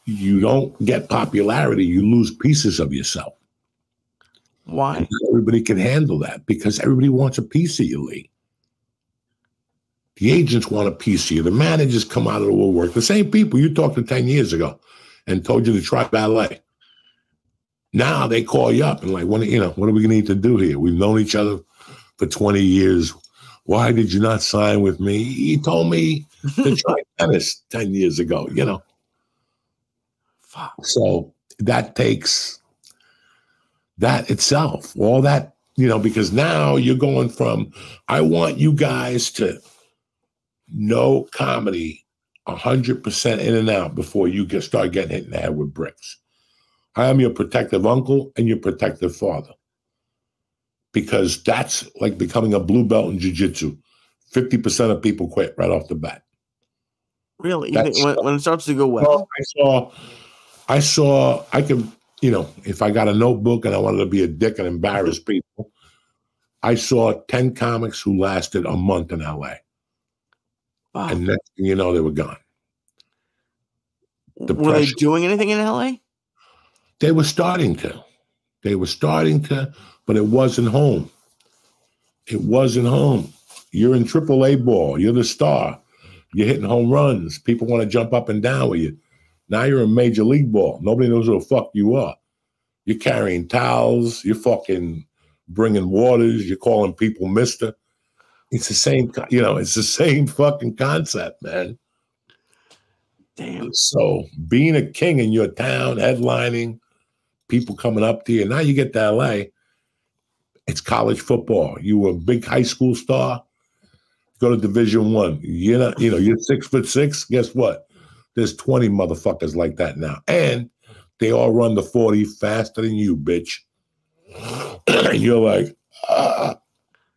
you don't get popularity, you lose pieces of yourself. Why? And everybody can handle that because everybody wants a piece of you, Lee. The agents want a piece of you. The managers come out of the woodwork. The same people you talked to 10 years ago and told you to try ballet. Now they call you up and like, what are we going to need to do here? We've known each other for 20 years. Why did you not sign with me? He told me to try tennis 10 years ago, you know. So that takes that itself, all that, you know, because now you're going from, I want you guys to know comedy 100% in and out before you start getting hit in the head with bricks. I am your protective uncle and your protective father. Because that's like becoming a blue belt in jiu-jitsu. 50% of people quit right off the bat. Really? When it starts to go well? I could, you know, if I got a notebook and I wanted to be a dick and embarrass people, I saw 10 comics who lasted a month in LA. Wow. And next thing you know, they were gone. Were they doing anything in LA? They were starting to. But it wasn't home. It wasn't home. You're in AAA ball. You're the star. You're hitting home runs. People want to jump up and down with you. Now you're in Major League ball. Nobody knows who the fuck you are. You're carrying towels. You're fucking bringing waters. You're calling people mister. It's the same, it's the same fucking concept, man. Damn. So being a king in your town, headlining, people coming up to you. Now you get to LA. It's college football. You were a big high school star. Go to Division I. You're 6'6". Guess what? There's 20 motherfuckers like that now. And they all run the 40 faster than you, bitch. And you're like,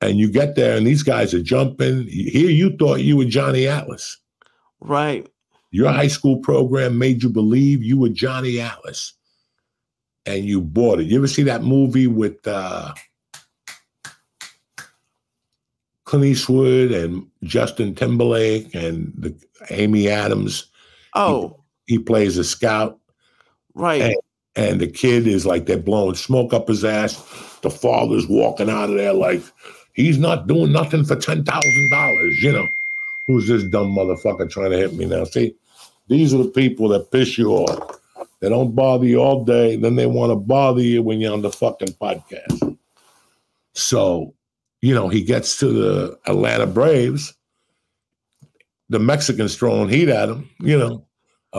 and you get there and these guys are jumping. Here you thought you were Johnny Atlas. Right. Your high school program made you believe you were Johnny Atlas. And you bought it. You ever see that movie with Clint Eastwood and Justin Timberlake and Amy Adams? Oh. He plays a scout. Right. And the kid is like, they're blowing smoke up his ass. The father's walking out of there like, he's not doing nothing for $10,000. Who's this dumb motherfucker trying to hit me now? See, these are the people that piss you off. They don't bother you all day. Then they want to bother you when you're on the fucking podcast. So, he gets to the Atlanta Braves. The Mexicans throwing heat at him,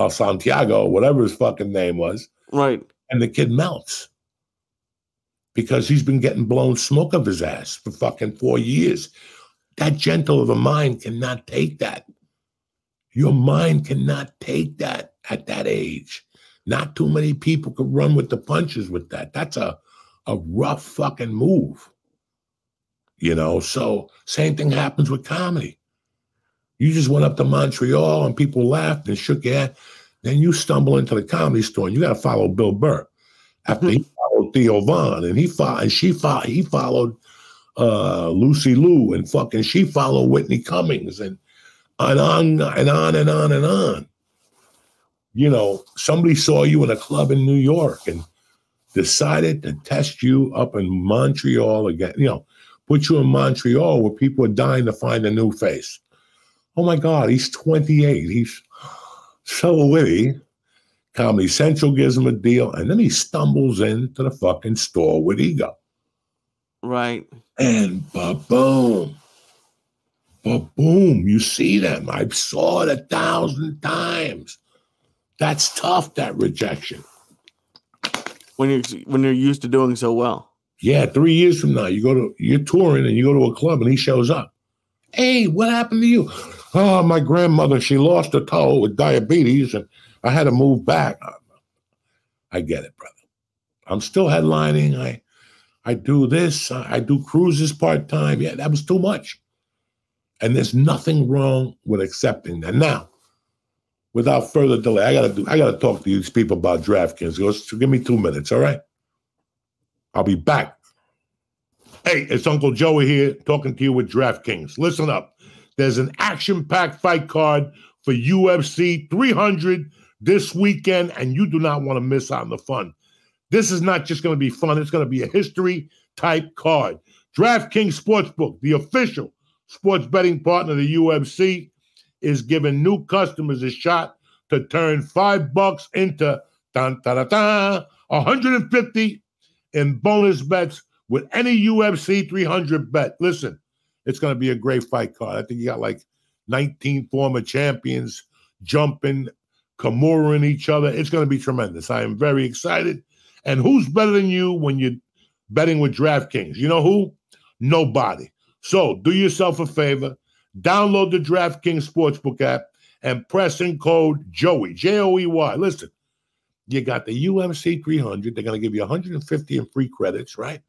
Santiago, whatever his fucking name was. Right. And the kid melts because he's been getting blown smoke of his ass for fucking 4 years. That gentle of a mind cannot take that. Your mind cannot take that at that age. Not too many people could run with the punches with that. That's a rough fucking move. So same thing happens with comedy. You just went up to Montreal and people laughed and shook your head. Then you stumble into the Comedy Store and you got to follow Bill Burr. After he followed Theo Von and he followed Lucy Liu and she followed Whitney Cummings and on and on and on and on. Somebody saw you in a club in New York and decided to test you up in Montreal again, put you in Montreal where people are dying to find a new face. Oh my God, he's 28. He's so witty. Comedy Central gives him a deal, and then he stumbles into the fucking store with ego. Right. And ba-boom. Ba-boom. You see them. I saw it 1,000 times. That's tough, that rejection. When you're used to doing so well. Yeah, 3 years from now, you're touring and you go to a club and he shows up. Hey, what happened to you? Oh, my grandmother, she lost her toe with diabetes and I had to move back. I get it, brother. I'm still headlining. I do this. I do cruises part-time. Yeah, that was too much. And there's nothing wrong with accepting that. Now, without further delay, I gotta talk to these people about DraftKings. Give me 2 minutes, all right? I'll be back. Hey, it's Uncle Joey here talking to you with DraftKings. Listen up. There's an action-packed fight card for UFC 300 this weekend, and you do not want to miss out on the fun. This is not just going to be fun. It's going to be a history-type card. DraftKings Sportsbook, the official sports betting partner of the UFC, is giving new customers a shot to turn $5 into 150 in bonus bets with any UFC 300 bet. Listen, it's going to be a great fight card. I think you got like 19 former champions jumping, Kimura each other. It's going to be tremendous. I am very excited. And who's better than you when you're betting with DraftKings? You know who? Nobody. So do yourself a favor. Download the DraftKings Sportsbook app and press in code JOEY, Joey. Listen, you got the UFC 300. They're going to give you 150 in free credits, right?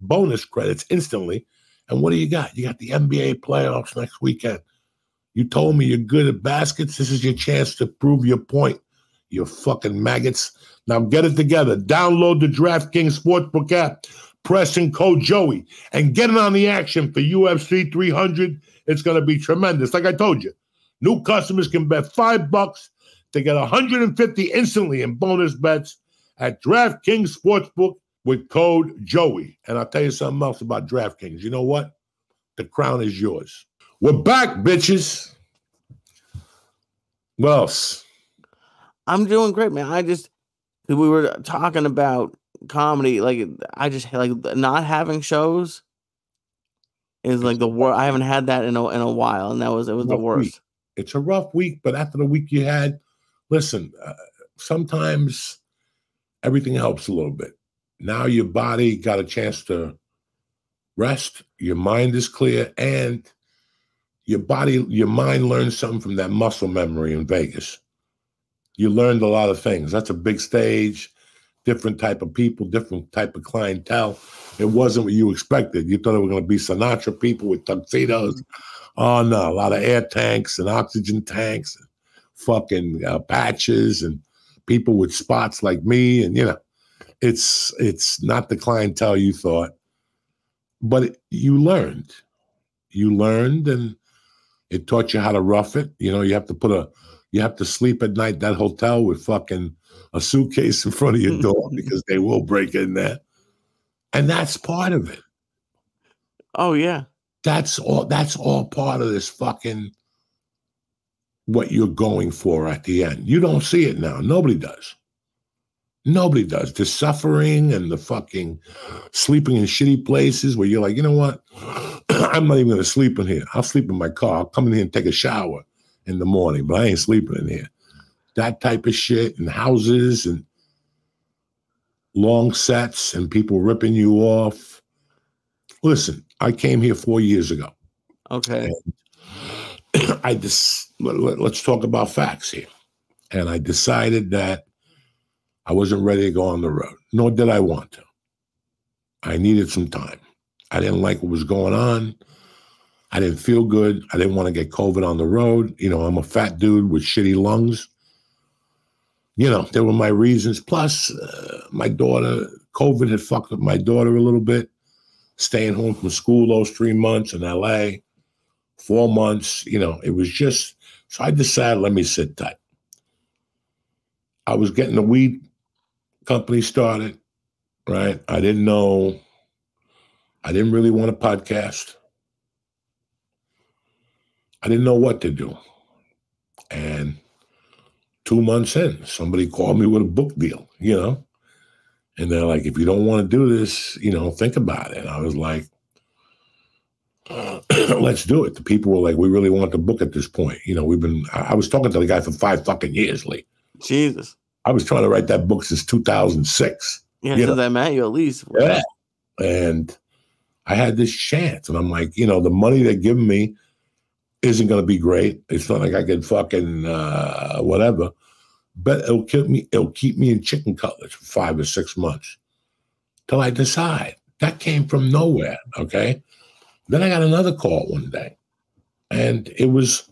Bonus credits instantly. And what do? You got the NBA playoffs next weekend. You told me you're good at baskets. This is your chance to prove your point, you fucking maggots. Now get it together. Download the DraftKings Sportsbook app, press in code JOEY, and get in on the action for UFC 300. It's going to be tremendous. Like I told you, new customers can bet $5 to get 150 instantly in bonus bets at DraftKings Sportsbook with code JOEY. And I'll tell you something else about DraftKings. You know what? The crown is yours. We're back, bitches. What else? I'm doing great, man. We were talking about comedy. Like, I just like not having shows is like the worst. I haven't had that in a while, and it was the worst. Week. It's a rough week, but after the week you had, listen, sometimes everything helps a little bit. Now your body got a chance to rest, your mind is clear, and your mind learned something from that muscle memory in Vegas. You learned a lot of things. That's a big stage, different type of people, different type of clientele. It wasn't what you expected. You thought it were going to be Sinatra people with tuxedos. Oh, no, a lot of air tanks and oxygen tanks and fucking patches and people with spots like me. And, it's not the clientele you thought. But you learned. You learned, and it taught you how to rough it. You have to sleep at night, that hotel, with fucking a suitcase in front of your door because they will break in there. And that's part of it. Oh, yeah. That's all part of this fucking what you're going for at the end. You don't see it now. Nobody does. Nobody does. The suffering and the fucking sleeping in shitty places where you're like, you know what? I'm not even going to sleep in here. I'll sleep in my car. I'll come in here and take a shower in the morning, but I ain't sleeping in here. That type of shit, and houses and long sets and people ripping you off. Listen, I came here 4 years ago. Okay. Let's talk about facts here. And I decided that I wasn't ready to go on the road, nor did I want to. I needed some time. I didn't like what was going on. I didn't feel good. I didn't want to get COVID on the road. I'm a fat dude with shitty lungs. There were my reasons. Plus, my daughter, COVID had fucked up my daughter a little bit. Staying home from school those 3 months in LA, 4 months, it was just, so I decided, let me sit tight. I was getting the weed company started, right? I didn't really want a podcast. I didn't know what to do. And 2 months in, somebody called me with a book deal, and they're like, if you don't want to do this, think about it. And I was like, let's do it. The people were like, we really want the book at this point. I was talking to the guy for 5 fucking years, Lee. Jesus. I was trying to write that book since 2006. Yeah, since I met you at least. Yeah. And I had this chance. And I'm like, the money they're giving me isn't going to be great. It's not like I can fucking whatever. But it'll keep me in chicken cutlets for 5 or 6 months till I decide. That came from nowhere, okay? Then I got another call one day. And it was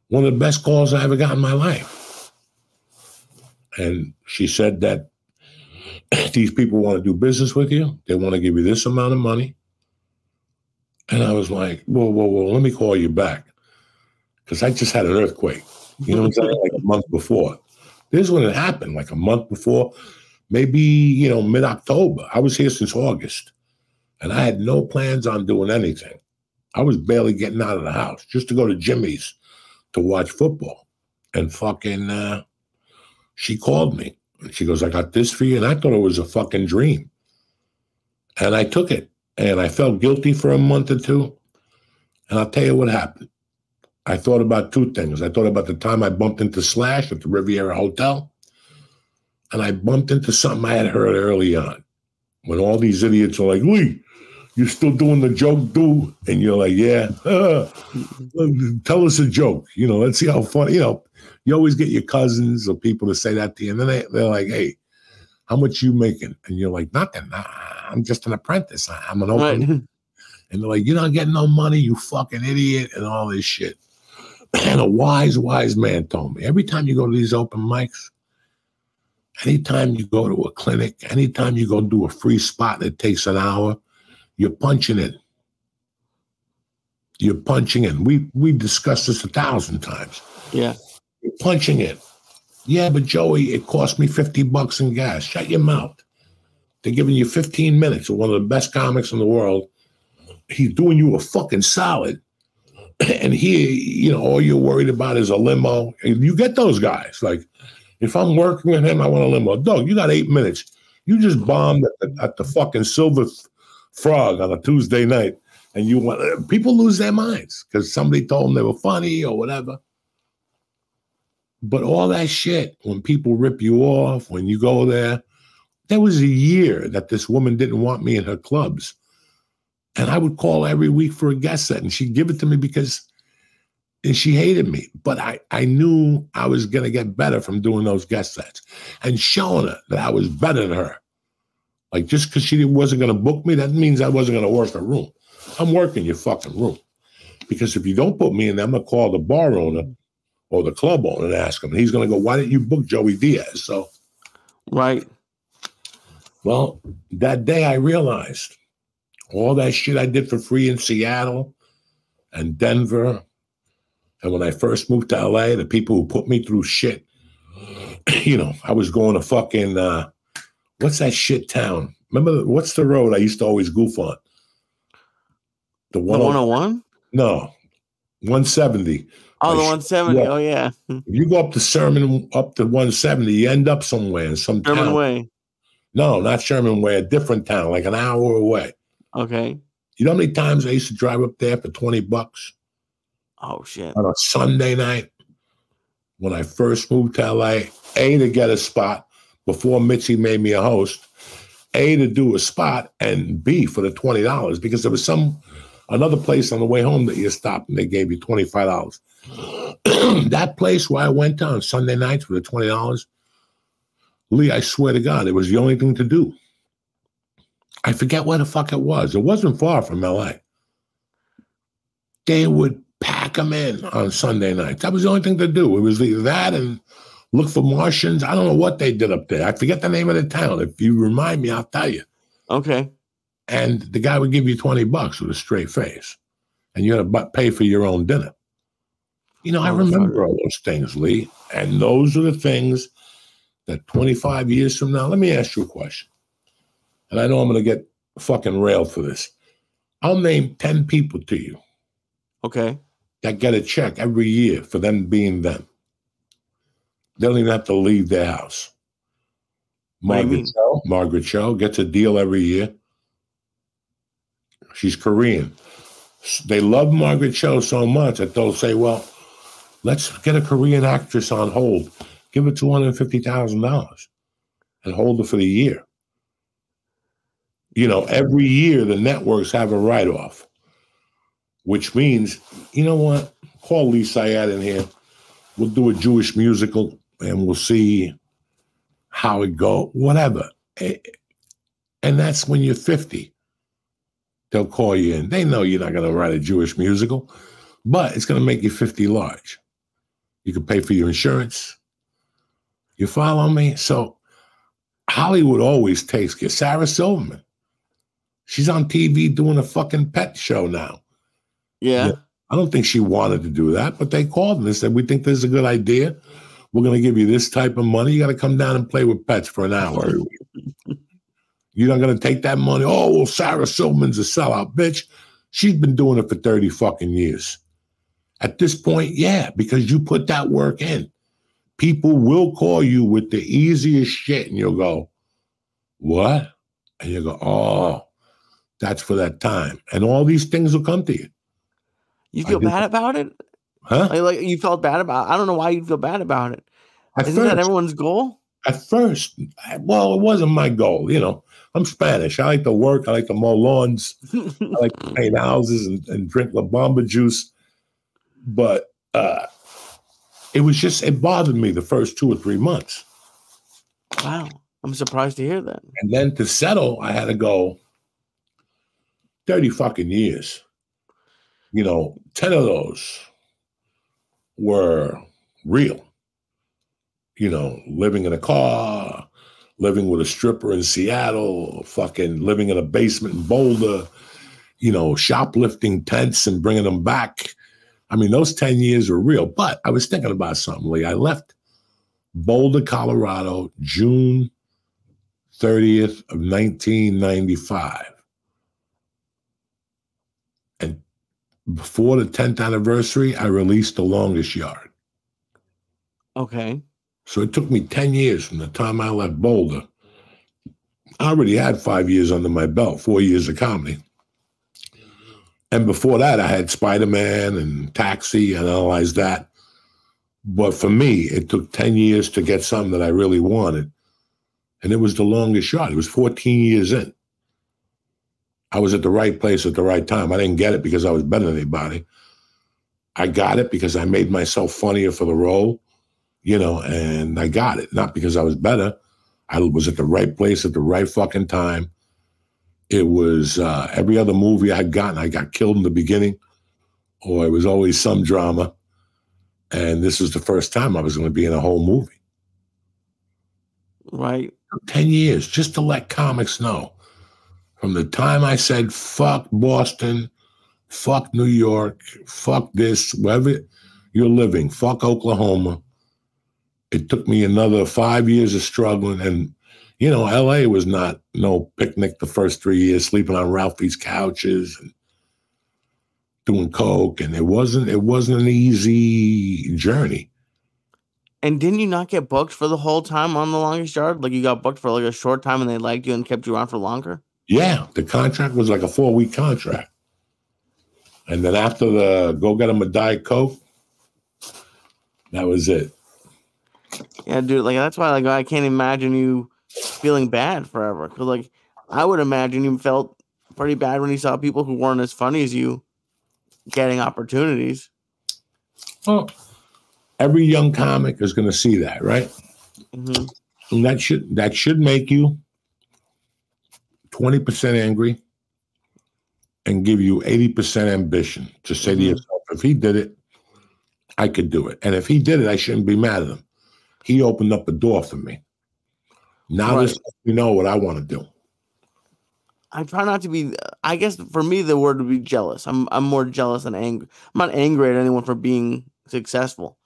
one of the best calls I ever got in my life. And she said that these people want to do business with you. They want to give you this amount of money. And I was like, whoa, let me call you back. Because I just had an earthquake. You know what I'm saying? Like a month before. This is when it happened, like a month before, maybe, mid-October. I was here since August. And I had no plans on doing anything. I was barely getting out of the house just to go to Jimmy's to watch football. And fucking, she called me. And she goes, I got this for you. And I thought it was a fucking dream. And I took it. And I felt guilty for a month or two. And I'll tell you what happened. I thought about 2 things. I thought about the time I bumped into Slash at the Riviera Hotel. And I bumped into something I had heard early on. When all these idiots are like, Lee, you still doing the joke, dude? And you're like, yeah. Tell us a joke. Let's see how funny. You always get your cousins or people to say that to you. And then they're like, hey, how much you making? And you're like, nothing. I'm just an apprentice. I'm an open. Right. And they're like, you're not getting no money, you fucking idiot, and all this shit. And a wise man told me, every time you go to these open mics, anytime you go to a clinic, anytime you go do a free spot that takes an hour, you're punching in. You're punching in. We've discussed this 1,000 times. Yeah. You're punching in. Yeah, but Joey, it cost me $50 in gas. Shut your mouth. They're giving you 15 minutes of one of the best comics in the world he's doing you a fucking solid. And here, you know, all you're worried about is a limo. And you get those guys. Like, if I'm working with him, I want a limo. Dog, you got 8 minutes. You just bombed at the fucking Silver Frog on a Tuesday night. And you want people lose their minds because somebody told them they were funny or whatever. But all that shit, when people rip you off, when you go there was a year that this woman didn't want me in her clubs. And I would call every week for a guest set, and she'd give it to me because she hated me. But I knew I was going to get better from doing those guest sets and showing her that I was better than her. Like, just because she wasn't going to book me, that means I wasn't going to work a room. I'm working your fucking room. Because if you don't put me in there, I'm going to call the bar owner or the club owner and ask him. And he's going to go, why didn't you book Joey Diaz? So, right. Well, that day I realized all that shit I did for free in Seattle and Denver. And when I first moved to LA, the people who put me through shit, you know, I was going to fucking, what's that shit town? Remember, what's the road I used to always goof on? The 101? No, 170. Oh, the 170. Oh, yeah. If you go up to Sherman, up to 170, you end up somewhere in some Sherman town. Way. No, not Sherman Way, a different town, like an hour away. Okay. You know how many times I used to drive up there for $20 Oh, shit. on a Sunday night when I first moved to LA? A, to get a spot before Mitzi made me a host. A, to do a spot, and B, for the $20 because there was another place on the way home that you stopped and they gave you $25. That place where I went to on Sunday nights for the $20, Lee, I swear to God, it was the only thing to do. I forget where the fuck it was. It wasn't far from LA. They would pack them in on Sunday nights. That was the only thing to do. It was either that and look for Martians. I don't know what they did up there. I forget the name of the town. If you remind me, I'll tell you. Okay. And the guy would give you $20 with a straight face. And you had to pay for your own dinner. You know, I remember all those things, Lee. And those are the things that 25 years from now, let me ask you a question. And I know I'm going to get fucking railed for this. I'll name 10 people to you. Okay. That get a check every year for them being them. They don't even have to leave their house. Margaret Cho gets a deal every year. She's Korean. They love Margaret Cho so much that they'll say, well, let's get a Korean actress on hold. Give her $250,000 and hold her for the year. You know, every year the networks have a write-off, which means, you know what? Call Lee Syatt in here. We'll do a Jewish musical and we'll see how it goes, whatever. And that's when you're 50. They'll call you in. They know you're not going to write a Jewish musical, but it's going to make you 50 large. You can pay for your insurance. You follow me? So Hollywood always takes care. Sarah Silverman. She's on TV doing a fucking pet show now. Yeah. I don't think she wanted to do that, but they called and they said, we think this is a good idea. We're going to give you this type of money. You got to come down and play with pets for an hour. You're not going to take that money. Oh, well, Sarah Silverman's a sellout, bitch. She's been doing it for 30 fucking years. At this point, yeah, because you put that work in. People will call you with the easiest shit, and you'll go, what? And you go, oh, that's for that time. And all these things will come to you. You feel bad about it? Huh? Like you felt bad about it? I don't know why you feel bad about it. Isn't that everyone's goal? At first, well, it wasn't my goal. You know, I'm Spanish. I like to work. I like to mow lawns. I like to paint houses and drink La Bamba juice. But it bothered me the first 2 or 3 months. Wow. I'm surprised to hear that. And then to settle, I had to go 30 fucking years. You know, 10 of those were real. You know, living in a car, living with a stripper in Seattle, fucking living in a basement in Boulder, you know, shoplifting tents and bringing them back. I mean, those 10 years were real. But I was thinking about something, Lee. I left Boulder, Colorado, June 30th of 1995. And before the 10th anniversary, I released The Longest Yard. Okay. So it took me 10 years from the time I left Boulder. I already had 5 years under my belt, 4 years of comedy. And before that, I had Spider-Man and Taxi, and analyzed that. But for me, it took 10 years to get something that I really wanted. And it was The Longest Yard. It was 14 years in. I was at the right place at the right time. I didn't get it because I was better than anybody. I got it because I made myself funnier for the role, and I got it. Not because I was better. I was at the right place at the right fucking time. It was every other movie I'd gotten, I got killed in the beginning, or it was always some drama. And this was the first time I was going to be in a whole movie. Right. 10 years just to let comics know. From the time I said, fuck Boston, fuck New York, fuck this, wherever you're living, fuck Oklahoma. It took me another 5 years of struggling. And, LA was not no picnic the first 3 years, sleeping on Ralphie's couches and doing coke. And it wasn't an easy journey. And didn't you not get booked for the whole time on The Longest Yard? Like you got booked for like a short time and they liked you and kept you around for longer? Yeah, the contract was like a 4-week contract. And then after the go get him a Diet Coke, that was it. Yeah, dude, like that's why I can't imagine you feeling bad forever. Because I would imagine you felt pretty bad when you saw people who weren't as funny as you getting opportunities. Well, every young comic is going to see that, right? Mm-hmm. And that should make you 20% angry and give you 80% ambition to say to yourself, if he did it, I could do it. And if he did it, I shouldn't be mad at him. He opened up a door for me. Now this lets me know what I want to do. I try not to be, I guess for me, the word would be jealous. I'm more jealous than angry. I'm not angry at anyone for being successful.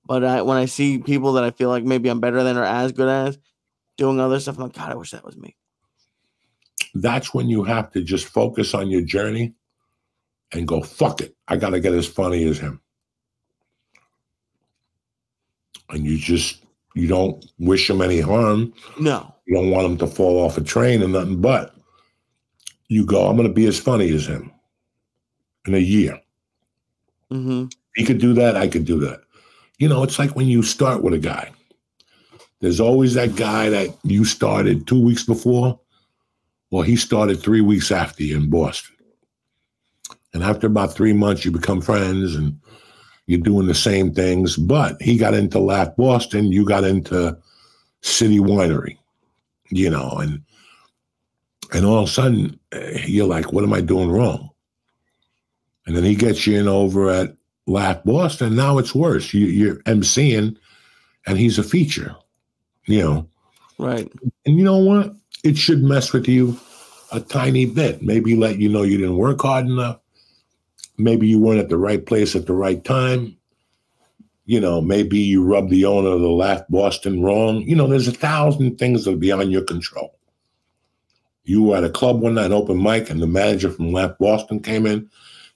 But when I see people that I feel like maybe I'm better than or as good as doing other stuff, I'm like, God, I wish that was me. That's when you have to just focus on your journey and go, fuck it. I got to get as funny as him. And you don't wish him any harm. No. You don't want him to fall off a train or nothing, but you go, I'm going to be as funny as him in a year. Mm-hmm. He could do that. I could do that. It's like when you start with a guy. There's always that guy that you started 2 weeks before, or he started 3 weeks after you in Boston. And after about 3 months, you become friends and you're doing the same things. But he got into Laugh Boston. You got into City Winery, and all of a sudden, you're like, what am I doing wrong? And then he gets you in over at Laugh Boston. Now it's worse. You're emceeing, and he's a feature, Right. And you know what? It should mess with you a tiny bit. Maybe let you know you didn't work hard enough. Maybe you weren't at the right place at the right time. Maybe you rubbed the owner of the Laugh Boston wrong. There's 1,000 things that are beyond your control. You were at a club one night, open mic, and the manager from Laugh Boston came in,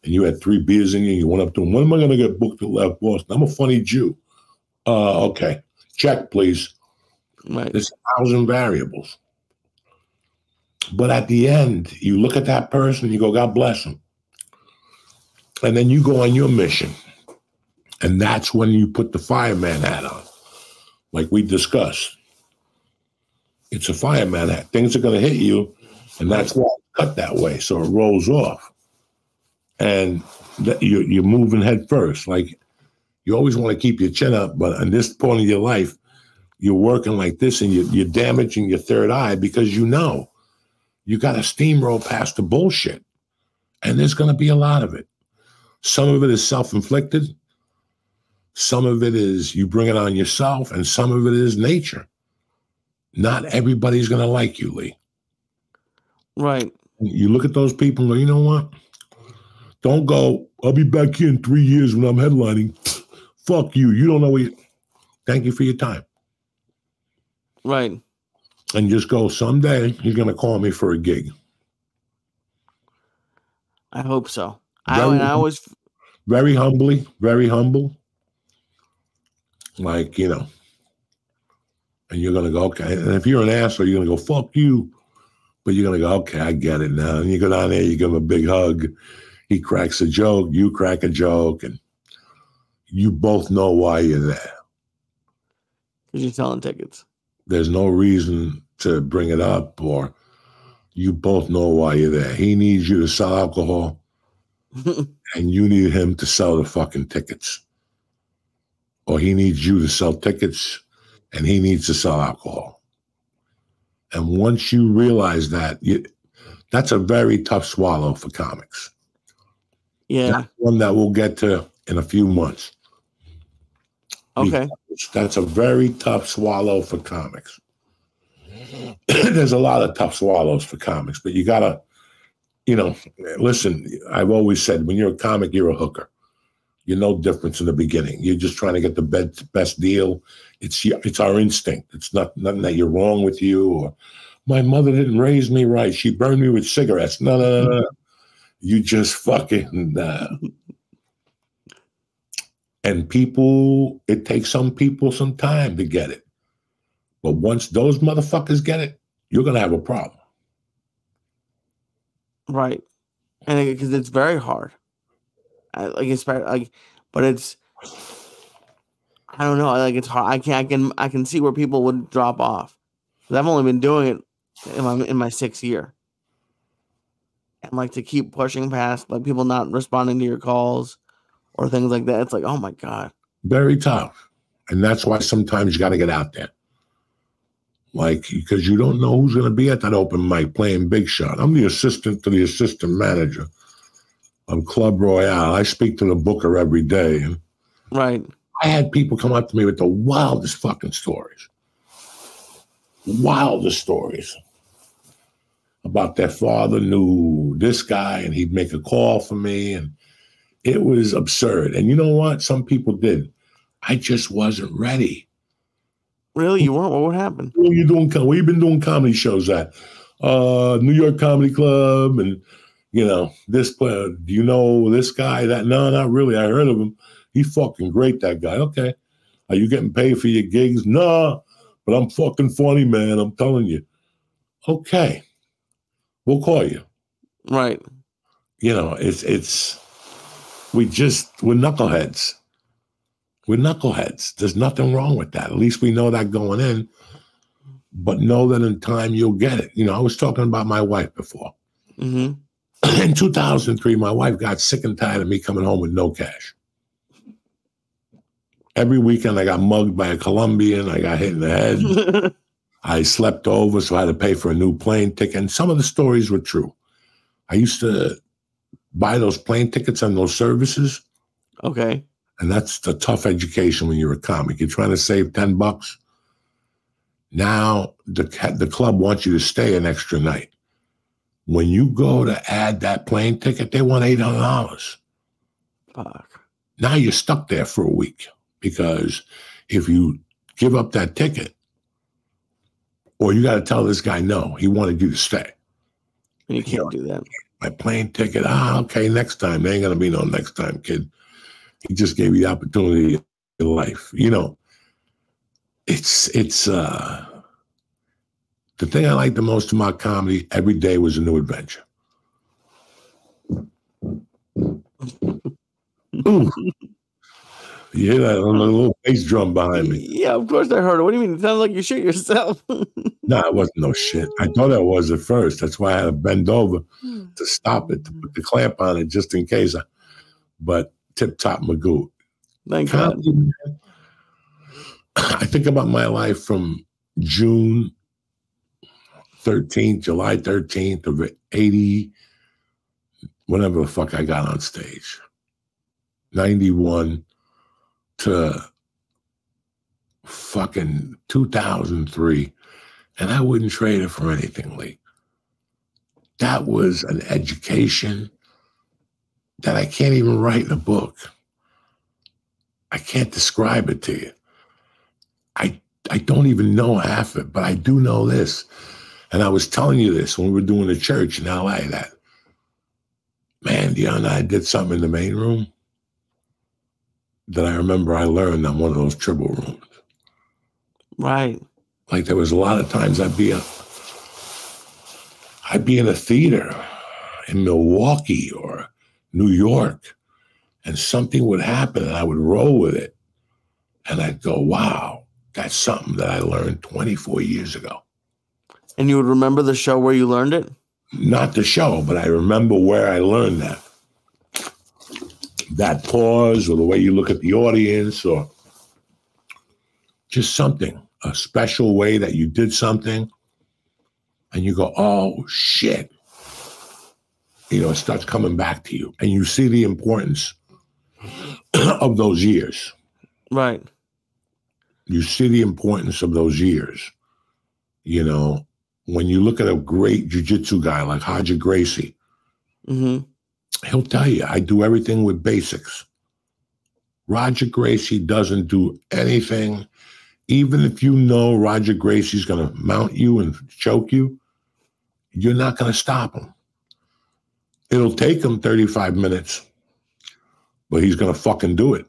and you had 3 beers in you, and you went up to him, when am I going to get booked at Laugh Boston? I'm a funny Jew. Okay. Check, please. Right. There's 1,000 variables. But at the end, you look at that person, and you go, God bless him. And then you go on your mission. And that's when you put the fireman hat on, like we discussed. It's a fireman hat. Things are going to hit you, and that's why it's cut that way, so it rolls off. And you're moving head first. Like, you always want to keep your chin up, but at this point in your life, you're working like this, and you're damaging your third eye because you got to steamroll past the bullshit. And there's going to be a lot of it. Some of it is self-inflicted. Some of it is you bring it on yourself, and some of it is nature. Not everybody's going to like you, Lee. Right. You look at those people and go, you know what? Don't go, I'll be back here in 3 years when I'm headlining. Fuck you. You don't know what Thank you for your time. Right. And just go, someday he's going to call me for a gig. I hope so. I was very humbly, very humble. Like, you know, and you're going to go, okay. And if you're an asshole, you're going to go, fuck you. But you're going to go, okay, I get it now. And you go down there, you give him a big hug. He cracks a joke, you crack a joke, and you both know why you're there. Because you're selling tickets. There's no reason to bring it up, or you both know why you're there. He needs you to sell alcohol, and you need him to sell the fucking tickets. Or he needs you to sell tickets, and he needs to sell alcohol. And once you realize that, that's a very tough swallow for comics. Yeah. That's one that we'll get to in a few months. Okay. That's a very tough swallow for comics. There's a lot of tough swallows for comics, but you gotta, you know, listen, I've always said, when you're a comic, you're a hooker. You're no difference in the beginning. You're just trying to get the best deal. It's our instinct. It's nothing that you're wrong with you, or my mother didn't raise me right. She burned me with cigarettes. No. You just fucking, and people, it takes some people some time to get it. But once those motherfuckers get it, you're going to have a problem. Right. And because it's very hard. But it's, I don't know. Like, it's hard. I can see where people would drop off. Because I've only been doing it in my 6th year. And like, to keep pushing past, like, people not responding to your calls or things like that. It's like, oh my God. Very tough. And that's why sometimes you got to get out there. Like, because you don't know who's going to be at that open mic playing big shot. I'm the assistant to the assistant manager of Club Royale. I speak to the booker every day. And right. I had people come up to me with the wildest fucking stories. Wildest stories. About their father knew this guy and he'd make a call for me, and it was absurd. And you know what? Some people did. I just wasn't ready. Really? You weren't? What happened? Where you been doing comedy shows at? New York Comedy Club, and you know, this player. Do you know this guy? That? No, not really. I heard of him. He's fucking great, that guy. Okay. Are you getting paid for your gigs? No, but I'm fucking funny, man. I'm telling you. Okay. We'll call you. Right. You know, we're knuckleheads. We're knuckleheads. There's nothing wrong with that. At least we know that going in, but know that in time you'll get it. You know, I was talking about my wife before. Mm-hmm. In 2003, my wife got sick and tired of me coming home with no cash. Every weekend I got mugged by a Colombian. I got hit in the head. I slept over, so I had to pay for a new plane ticket. And some of the stories were true. I used to buy those plane tickets on those services. Okay. And that's the tough education when you're a comic. You're trying to save $10. Now the club wants you to stay an extra night. When you go to add that plane ticket, they want $800. Fuck. Now you're stuck there for a week, because if you give up that ticket, or you got to tell this guy no, he wanted you to stay. And you can't do that. My plane ticket, okay, next time. There ain't going to be no next time, kid. He just gave you the opportunity in life. You know, it's the thing I like the most about comedy, every day was a new adventure. Ooh. You hear that on the little bass drum behind me? Yeah, of course I heard it. What do you mean? It sounds like you shit yourself. No, it wasn't no shit. I thought it was at first. That's why I had to bend over to stop it, to put the clamp on it just in case. But tip-top magoo. Thank God. I think about my life from June 13th, July 13th of 80, whenever the fuck I got on stage. 91 to fucking 2003, and I wouldn't trade it for anything, Lee. That was an education that I can't even write in a book. I can't describe it to you. I don't even know half of it, but I do know this. And I was telling you this when we were doing the church in LA, that Man, Dion and I did something in the main room that I remember I learned on one of those triple rooms. Right. Like there was a lot of times I'd be in a theater in Milwaukee or New York, and something would happen and I would roll with it. And I'd go, wow, that's something that I learned 24 years ago. And you would remember the show where you learned it? Not the show, but I remember where I learned that. That pause, or the way you look at the audience, or just something, a special way that you did something, and you go, oh, shit. You know, it starts coming back to you, and you see the importance of those years. Right. You see the importance of those years. You know, when you look at a great jiu-jitsu guy like Roger Gracie, he'll tell you, I do everything with basics. Roger Gracie doesn't do anything. Even if you know Roger Gracie's going to mount you and choke you, you're not going to stop him. It'll take him 35 minutes, but he's going to fucking do it.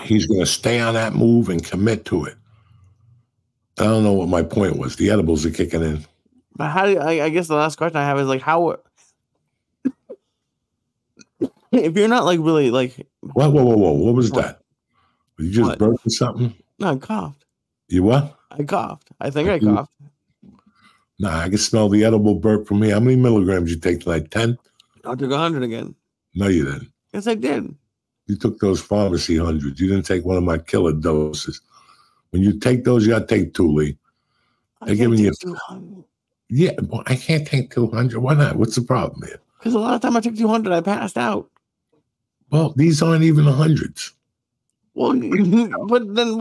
He's going to stay on that move and commit to it. I don't know what my point was. The edibles are kicking in. But how do you, I guess the last question I have is like, how, if you're not like really like, Whoa. What was that? Did you just burp or something? No, I coughed. You what? I coughed. I think I coughed. Nah, I can smell the edible burp from here. How many milligrams you take tonight? 10? I took 100 again. No, you didn't. Yes, I did. You took those pharmacy hundreds. You didn't take one of my killer doses. When you take those, you got to take 2, Lee. They're giving you 200. Yeah, well, I can't take 200. Why not? What's the problem, man? Because a lot of time I took 200, I passed out. Well, these aren't even the hundreds. Well, but then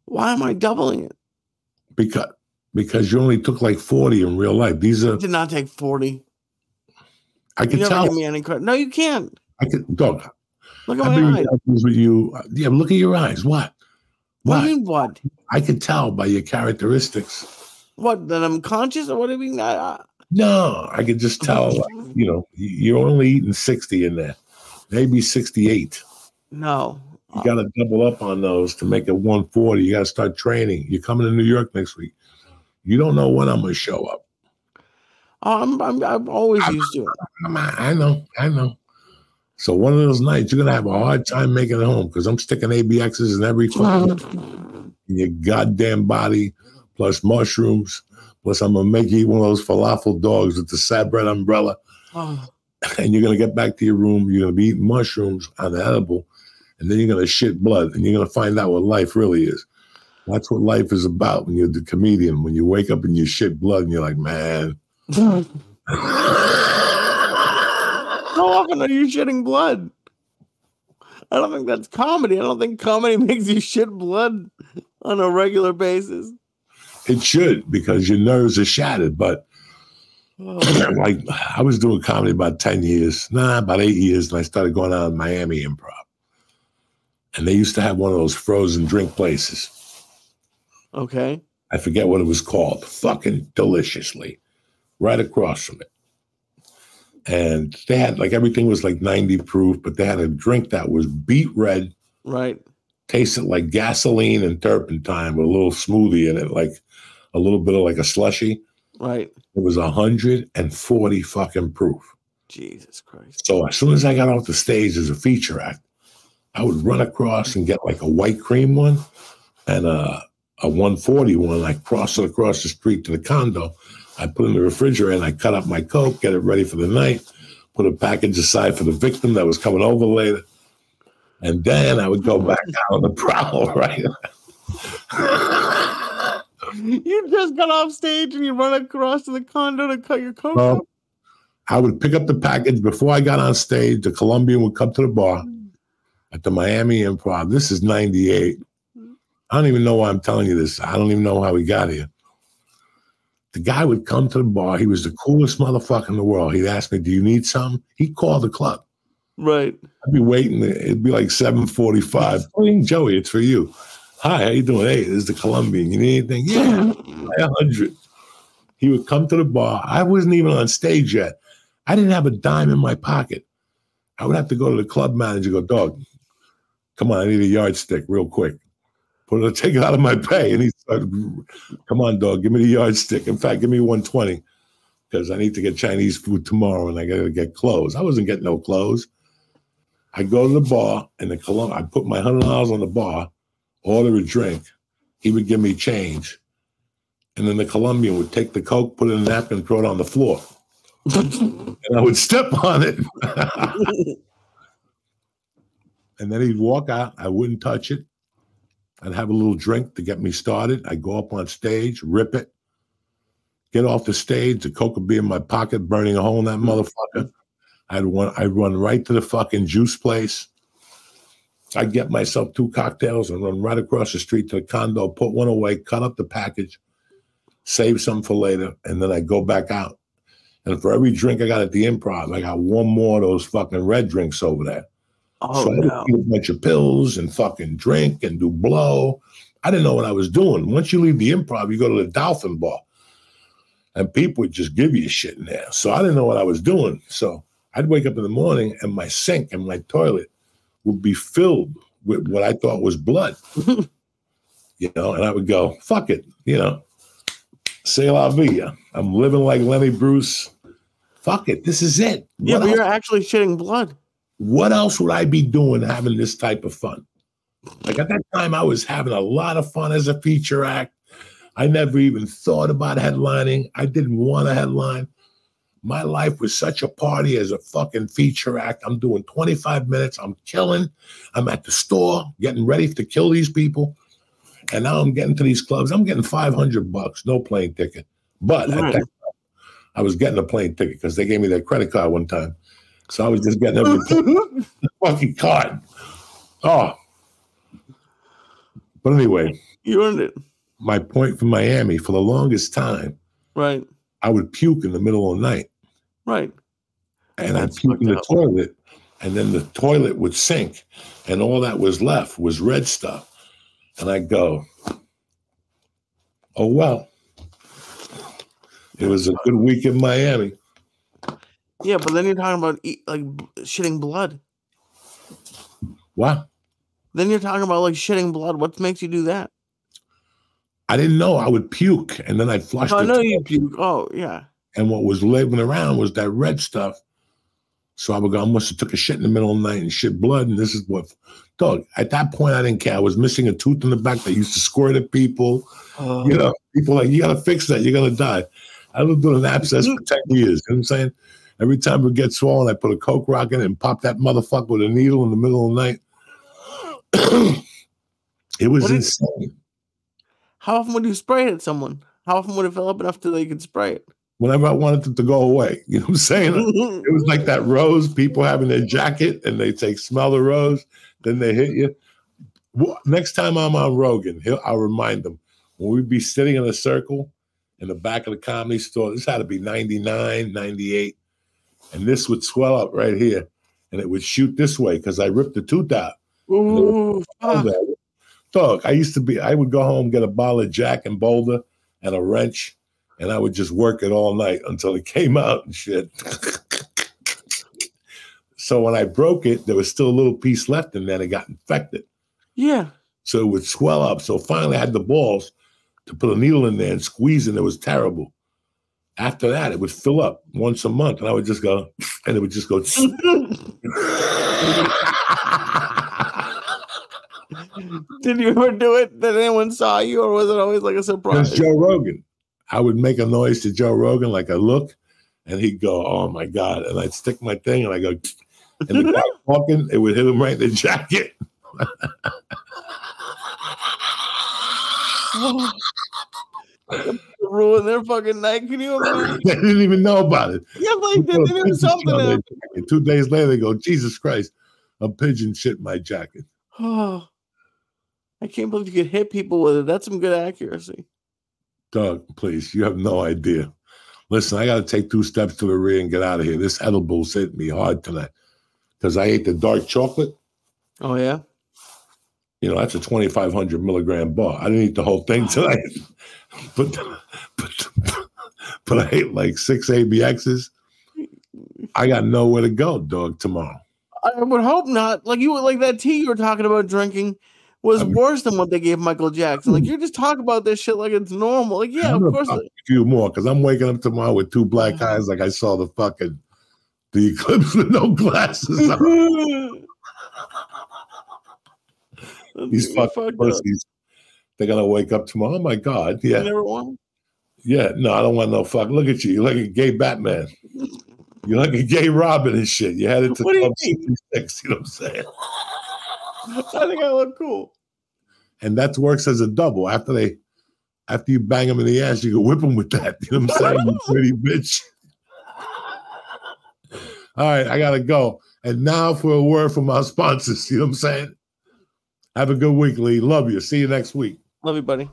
why am I doubling it? Because you only took like 40 in real life. These are. I did not take 40. I can tell. Give me any credit. No, you can't. I can, dog. Look at my eyes. With you. Yeah, look at your eyes. What? What do you mean, what? I can tell by your characteristics. What, that I'm conscious, or what do you mean? No, I can just tell, you know, you're only eating 60 in there. Maybe 68. No. You got to double up on those to make it 140. You got to start training. You're coming to New York next week. You don't know when I'm going to show up. Oh, I'm always used to it. I know. So one of those nights, you're going to have a hard time making it home because I'm sticking ABXs in every fucking in your goddamn body, plus mushrooms, plus I'm going to make you eat one of those falafel dogs with the sad bread umbrella. Oh. And you're going to get back to your room. You're going to be eating mushrooms on the edible, and then you're going to shit blood, and you're going to find out what life really is. That's what life is about when you're the comedian. When you wake up and you shit blood, and you're like, man. How often are you shitting blood? I don't think that's comedy. I don't think comedy makes you shit blood on a regular basis. It should, because your nerves are shattered. But like, I was doing comedy about 10 years, about 8 years, and I started going out in Miami Improv. And they used to have one of those frozen drink places. Okay. I forget what it was called. Fucking deliciously. Right across from it. And they had, like, everything was like 90 proof, but they had a drink that was beet red. Right. Tasted like gasoline and turpentine with a little smoothie in it, like a little bit of like a slushy. Right. It was 140 fucking proof. Jesus Christ. So as soon as I got off the stage as a feature act, I would run across and get like a white cream one and a 140 one. I cross it across the street to the condo. I put it in the refrigerator and I cut up my Coke, get it ready for the night, put a package aside for the victim that was coming over later. And then I would go back out on the prowl, right? You just got off stage and you run across to the condo to cut your Coke up? I would pick up the package before I got on stage. The Colombian would come to the bar at the Miami Improv. This is 98. I don't even know why I'm telling you this. I don't even know how we got here. The guy would come to the bar. He was the coolest motherfucker in the world. He'd ask me, do you need something? He'd call the club. Right. I'd be waiting. It'd be like 7:45. Oh, Joey, it's for you. Hi, how you doing? Hey, this is the Colombian. You need anything? Yeah, 100. He would come to the bar. I wasn't even on stage yet. I didn't have a dime in my pocket. I would have to go to the club manager and go, dog, come on, I need a yardstick real quick. Take it out of my pay. And he said, come on, dog, give me the yardstick. In fact, give me 120 because I need to get Chinese food tomorrow and I got to get clothes. I wasn't getting no clothes. I go to the bar and I put my $100 on the bar, order a drink. He would give me change. And then the Colombian would take the Coke, put it in a napkin, and throw it on the floor. And I would step on it. And then he'd walk out. I wouldn't touch it. I'd have a little drink to get me started. I'd go up on stage, rip it, get off the stage. The Coke would be in my pocket, burning a hole in that motherfucker. I'd run right to the fucking juice place. I'd get myself 2 cocktails and run right across the street to the condo, put one away, cut up the package, save some for later, and then I'd go back out. And for every drink I got at the Improv, I got one more of those fucking red drinks over there. Oh, so I would eat a bunch of pills and fucking drink and do blow. I didn't know what I was doing. Once you leave the Improv, you go to the Dolphin Bar. And people would just give you shit in there. So I didn't know what I was doing. So I'd wake up in the morning and my sink and my toilet would be filled with what I thought was blood. And I would go, fuck it, c'est la vie. I'm living like Lenny Bruce. Fuck it, this is it. Yeah, but you're actually shitting blood. What else would I be doing having this type of fun? Like at that time, I was having a lot of fun as a feature act. I never even thought about headlining. I didn't want to headline. My life was such a party as a fucking feature act. I'm doing 25 minutes. I'm killing. I'm at the store getting ready to kill these people. And now I'm getting to these clubs. I'm getting $500, no plane ticket. But at that time, I was getting a plane ticket because they gave me their credit card one time. So I was just getting every fucking card. Oh. But anyway. You earned it. My point from Miami, for the longest time, right, I would puke in the middle of the night. Right. And I'd puke in the toilet, and then the toilet would sink, and all that was left was red stuff. And I'd go, oh, well. It was a good week in Miami. Yeah, but then you're talking about shitting blood. What? Then you're talking about like shitting blood. What makes you do that? I didn't know I would puke, and then I'd flush. I know you puke. Oh, yeah. And what was living around was that red stuff. So I would go, I must have took a shit in the middle of the night and shit blood, and this is what. Dog, at that point, I didn't care. I was missing a tooth in the back that used to squirt at people. People like, you got to fix that. You're going to die. I lived with an abscess for 10 years. You know what I'm saying? Every time it gets swollen, I put a Coke rock in it and pop that motherfucker with a needle in the middle of the night. It was insane. How often would you spray it at someone? How often would it fill up enough till they could spray it? Whenever I wanted it to go away. You know what I'm saying? It was like that rose, people having their jacket and they take smell the rose, then they hit you. Next time I'm on Rogan, I'll remind them, when we'd be sitting in a circle in the back of the Comedy Store, this had to be 99, 98, and this would swell up right here, and it would shoot this way because I ripped the tooth out. Ooh, Dog, I would go home, get a bottle of Jack and Boulder and a wrench, and I would just work it all night until it came out and shit. So when I broke it, there was still a little piece left and then it got infected. Yeah. So it would swell up. So finally I had the balls to put a needle in there and squeeze it. And it was terrible. After that, it would fill up once a month and I would just go, and it would just go. Did you ever do it that anyone saw you, or was it always like a surprise? That's Joe Rogan. I would make a noise to Joe Rogan, like a look, and he'd go, oh my God. And I'd stick my thing and I go, and the guy walking, it would hit him right in the jacket. Ruin their fucking night. Can you imagine? They didn't even know about it. Yeah, like they did something. 2 days later, they go, Jesus Christ, a pigeon shit in my jacket. Oh, I can't believe you could hit people with it. That's some good accuracy. Doug, please, you have no idea. Listen, I got to take 2 steps to the rear and get out of here. This edible's hit me hard tonight because I ate the dark chocolate. Oh, yeah? You know, that's a 2,500 milligram bar. I didn't eat the whole thing tonight. but I ate like 6 ABXs. I got nowhere to go, dog, tomorrow. I would hope not. Like that tea you were talking about drinking was worse than what they gave Michael Jackson. Like, you just talk about this shit like it's normal. Like, yeah, of course. A few more, because I'm waking up tomorrow with 2 black eyes, like I saw the eclipse with no glasses on. These fucking pussies. They're gonna wake up tomorrow. Oh my God! Yeah. You never won? Yeah. No, I don't want no fuck. Look at you. You're like a gay Batman. You're like a gay Robin and shit. You headed to Club 66. You know what I'm saying? I think I look cool. And that works as a double. After you bang them in the ass, you can whip them with that. You know what I'm saying? You pretty bitch. All right, I gotta go. And now for a word from our sponsors. You know what I'm saying? Have a good week, Lee. Love you. See you next week. Love you, buddy.